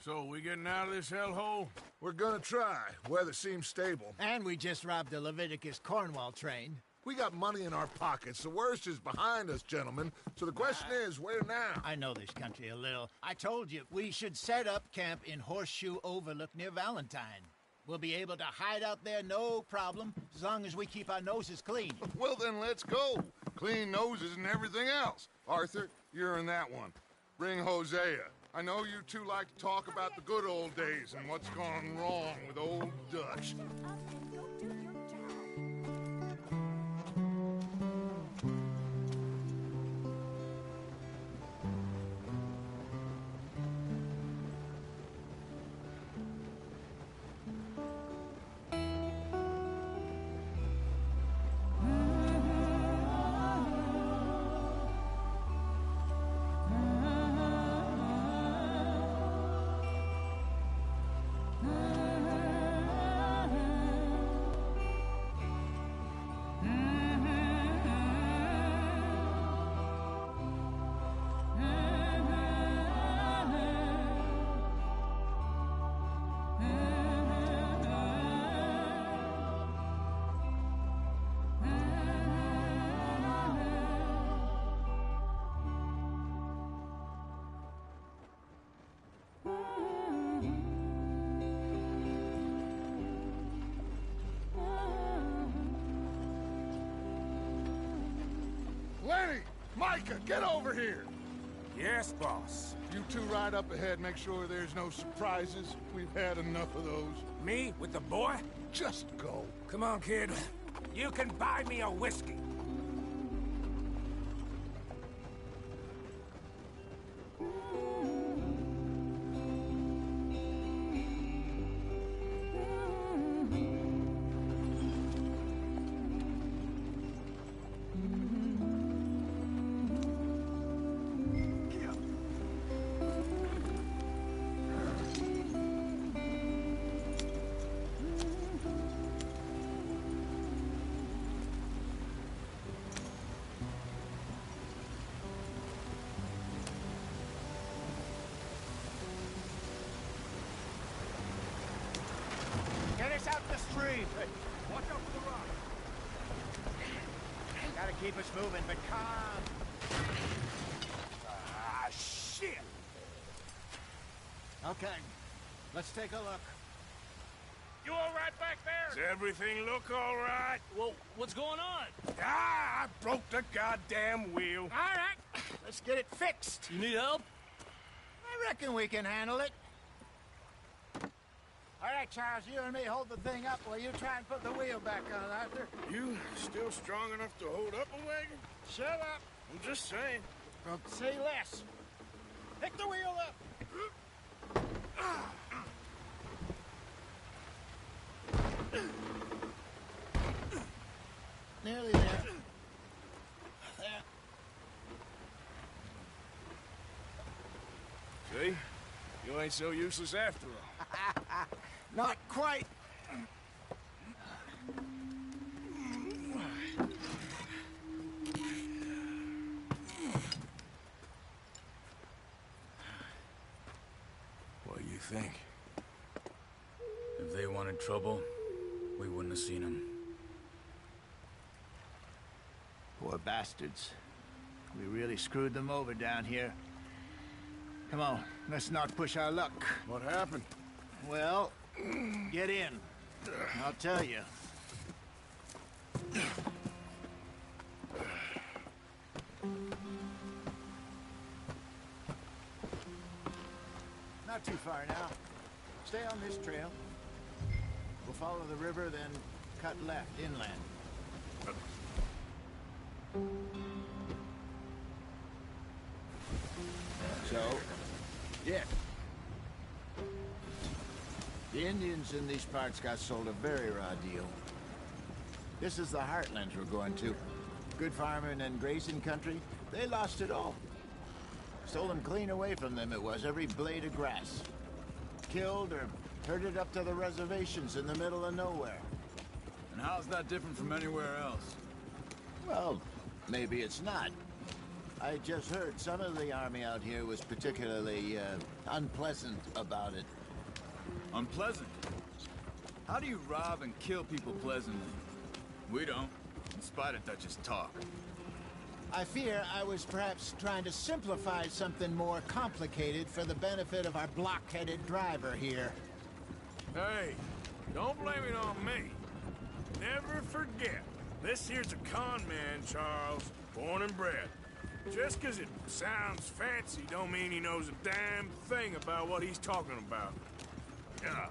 So, we getting out of this hellhole? We're gonna try. Weather seems stable. And we just robbed the Leviticus Cornwall train. We got money in our pockets. The worst is behind us, gentlemen. So the question is, where now? I know this country a little. I told you, we should set up camp in Horseshoe Overlook near Valentine. We'll be able to hide out there no problem, as long as we keep our noses clean. Well, then let's go. Clean noses and everything else. Arthur, you're in that one. Bring Hosea. I know you two like to talk about the good old days and what's gone wrong with old Dutch. Lenny! Micah, get over here! Yes, boss. You two ride up ahead, make sure there's no surprises. We've had enough of those. Me? With the boy? Just go. Come on, kid. You can buy me a whiskey. stream. Hey, watch out for the rock. Gotta keep us moving, but calm. Ah, shit! Okay, let's take a look. You all right back there? Does everything look all right? Well, what's going on? Ah, I broke the goddamn wheel. All right, let's get it fixed. You need help? I reckon we can handle it. All right, Charles, you and me hold the thing up while you try and put the wheel back on, Arthur. You still strong enough to hold up a wagon? Shut up. I'm just saying. Well, say less. Pick the wheel up. Nearly there. See? You ain't so useless after all. Not quite. What do you think? If they wanted trouble, we wouldn't have seen them. Poor bastards. We really screwed them over down here. Come on, let's not push our luck. What happened? Well, get in. I'll tell you. Not too far now. Stay on this trail. We'll follow the river, then cut left inland. So, yeah. The Indians in these parts got sold a very raw deal. This is the heartlands we're going to. Good farming and grazing country, they lost it all. Stolen clean away from them it was, every blade of grass. Killed or herded up to the reservations in the middle of nowhere. And how's that different from anywhere else? Well, maybe it's not. I just heard some of the army out here was particularly, unpleasant about it. Unpleasant? How do you rob and kill people pleasantly? We don't, in spite of Dutch's talk. I fear I was perhaps trying to simplify something more complicated for the benefit of our block-headed driver here. Hey, don't blame it on me. Never forget, this here's a con man, Charles, born and bred. Just 'cause it sounds fancy don't mean he knows a damn thing about what he's talking about. Yeah.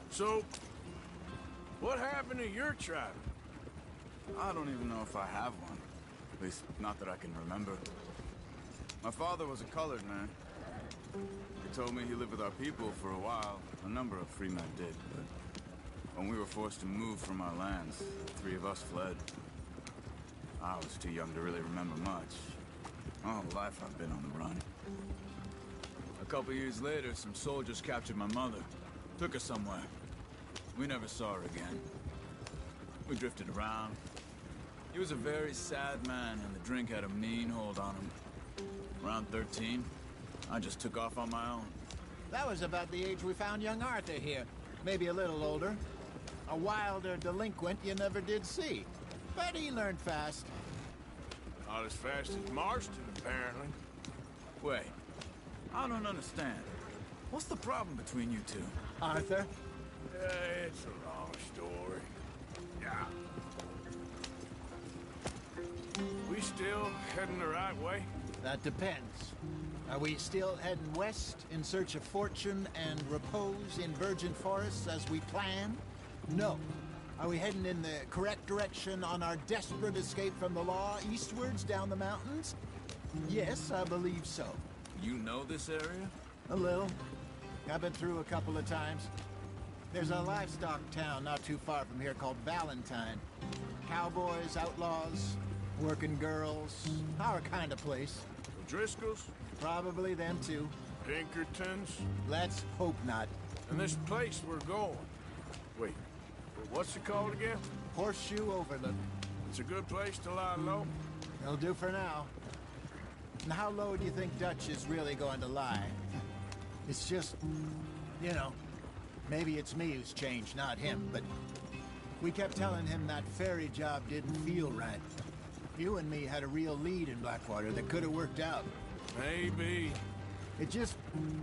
So, what happened to your tribe? I don't even know if I have one. At least, not that I can remember. My father was a colored man. He told me he lived with our people for a while. A number of free men did, but when we were forced to move from our lands, the three of us fled. I was too young to really remember much. My whole life I've been on the run. A couple years later, some soldiers captured my mother. Took her somewhere. We never saw her again. We drifted around. He was a very sad man, and the drink had a mean hold on him. Around 13, I just took off on my own. That was about the age we found young Arthur here. Maybe a little older. A wilder delinquent you never did see. But he learned fast. Not as fast as Marston, apparently. Wait, I don't understand. What's the problem between you two? Arthur? It's a long story. Yeah. We still heading the right way? That depends. Are we still heading west in search of fortune and repose in virgin forests as we planned? No. Are we heading in the correct direction on our desperate escape from the law eastwards down the mountains? Yes, I believe so. You know this area? A little. I've been through a couple of times. There's a livestock town not too far from here called Valentine. Cowboys, outlaws, working girls, our kind of place. Driscoll's? Probably them too. Pinkertons? Let's hope not. And this place we're going. Wait, what's it called again? Horseshoe Overlook. It's a good place to lie low? It'll do for now. And how low do you think Dutch is really going to lie? It's just, you know, Maybe it's me who's changed, not him, but we kept telling him that ferry job didn't feel right. You and me had a real lead in Blackwater that could have worked out. Maybe. It just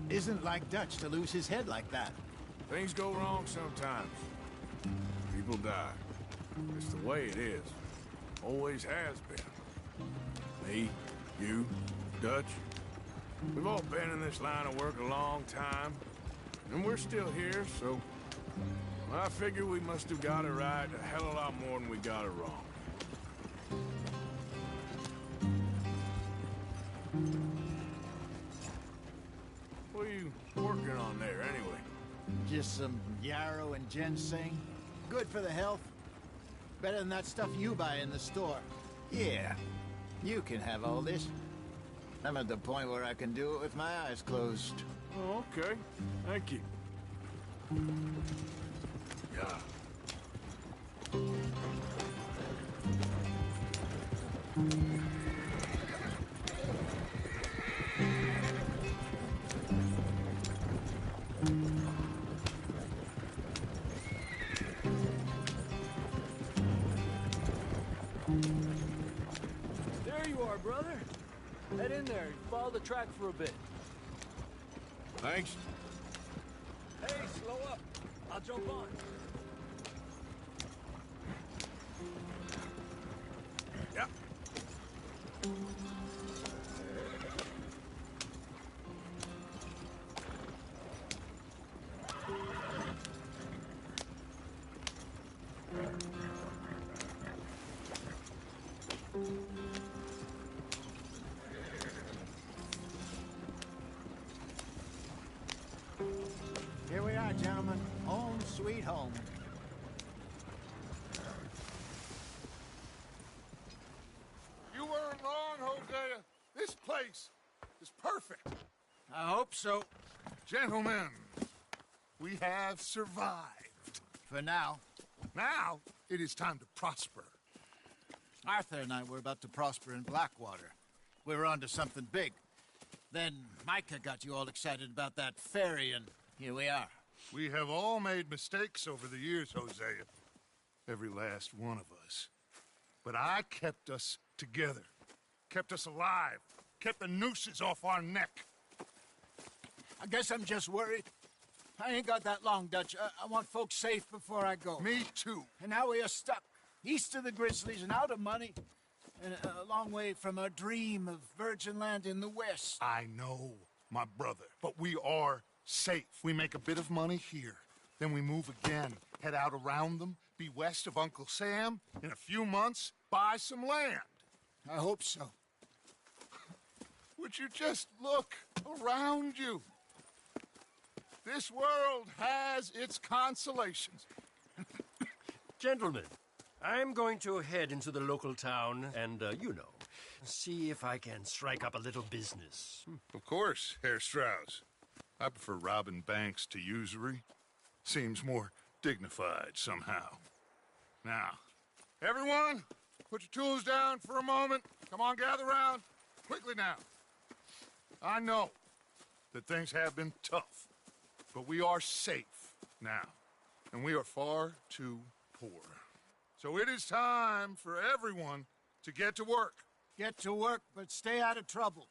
isn't like Dutch to lose his head like that. Things go wrong sometimes. People die. It's the way it is. Always has been. Me, you, Dutch. We've all been in this line of work a long time. And we're still here, so... I figure we must have got it right a hell of a lot more than we got it wrong. What are you working on there, anyway? Just some yarrow and ginseng. Good for the health. Better than that stuff you buy in the store. Yeah, you can have all this. I'm at the point where I can do it with my eyes closed. Oh, okay. Thank you. Yeah. There you are, brother. Head in there and follow the track for a bit. Thanks. Hey, slow up. I'll jump on. Yeah. Here we are, gentlemen. Home sweet home. You weren't wrong, Hosea. This place is perfect. I hope so. Gentlemen, we have survived. For now. Now, it is time to prosper. Arthur and I were about to prosper in Blackwater. We were on to something big. Then Micah got you all excited about that ferry, and here we are. We have all made mistakes over the years, Hosea. Every last one of us. But I kept us together. Kept us alive. Kept the nooses off our neck. I guess I'm just worried. I ain't got that long, Dutch. I want folks safe before I go. Me too. And now we are stuck. East of the Grizzlies and out of money. And a long way from our dream of virgin land in the west. I know, my brother. But we are safe. We make a bit of money here. Then we move again. Head out around them. Be west of Uncle Sam. In a few months, buy some land. I hope so. Would you just look around you? This world has its consolations. Gentlemen, I'm going to head into the local town and, see if I can strike up a little business. Of course, Herr Strauss. I prefer robbing banks to usury. Seems more dignified somehow. Now, everyone, put your tools down for a moment. Come on, gather round. Quickly now. I know that things have been tough, but we are safe now, and we are far too poor. So it is time for everyone to get to work. Get to work, but stay out of trouble.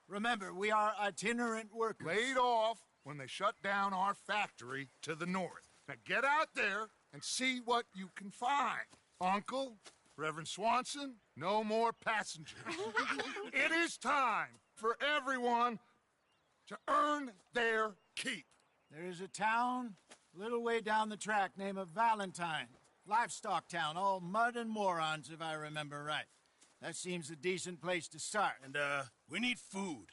Remember, we are itinerant workers. Laid off when they shut down our factory to the north. Now get out there and see what you can find. Uncle, Reverend Swanson, no more passengers. It is time for everyone to earn their keep. There is a town a little way down the track named Valentine. Livestock town, all mud and morons, if I remember right. That seems a decent place to start. And, we need food.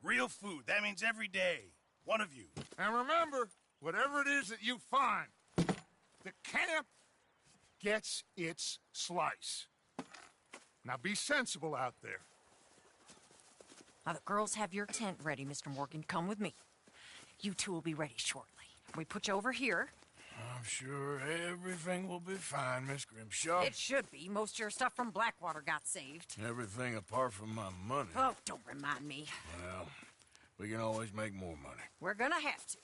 Real food. That means every day. One of you. And remember, whatever it is that you find, the camp gets its slice. Now be sensible out there. Now, the girls have your tent ready, Mr. Morgan. Come with me. You two will be ready shortly. We put you over here. I'm sure everything will be fine, Miss Grimshaw. It should be. Most of your stuff from Blackwater got saved. Everything apart from my money. Oh, don't remind me. Well, we can always make more money. We're gonna have to.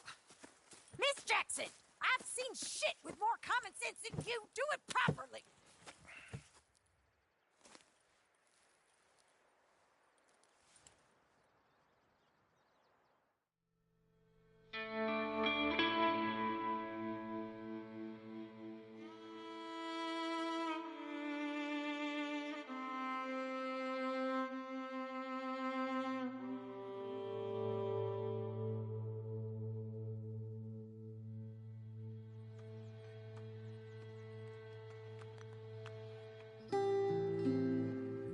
Miss Jackson, I've seen shit with more common sense than you. Do it properly.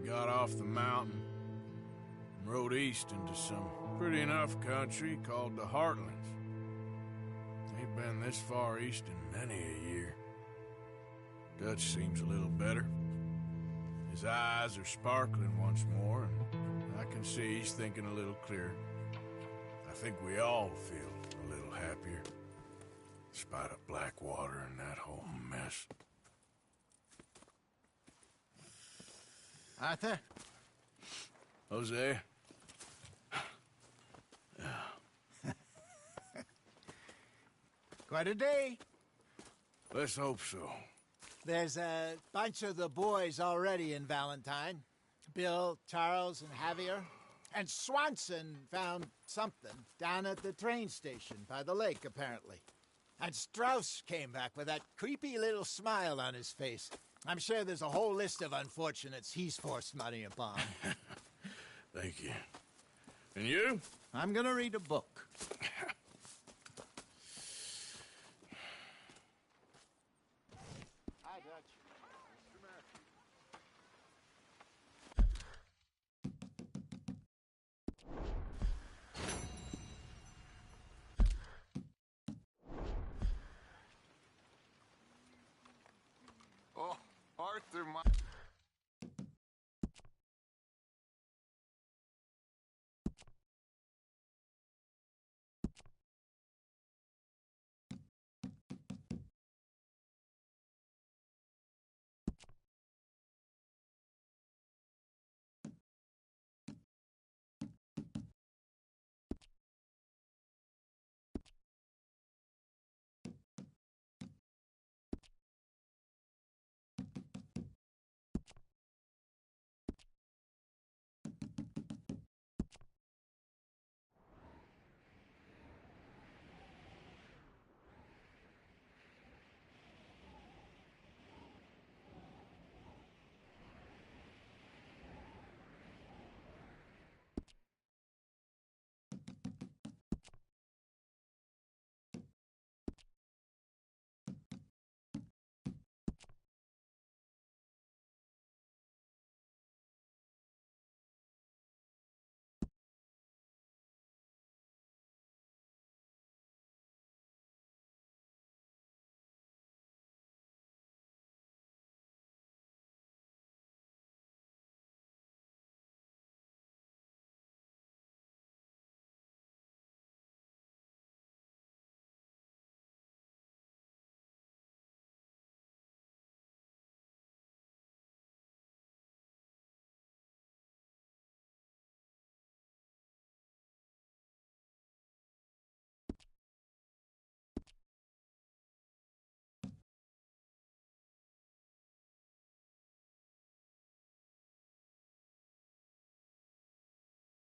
Got off the mountain and rode east into some pretty enough country called the Heartlands. Ain't been this far east in many a year. Dutch seems a little better. His eyes are sparkling once more, and I can see he's thinking a little clearer. I think we all feel a little happier, despite of Blackwater and that whole mess. Arthur? Jose? Quite a day. Let's hope so. There's a bunch of the boys already in Valentine. Bill, Charles, and Javier. And Swanson found something down at the train station by the lake, apparently. And Strauss came back with that creepy little smile on his face. I'm sure there's a whole list of unfortunates he's forced money upon. Thank you. And you? I'm gonna read a book. Hi, Dutch. Oh, Arthur, my...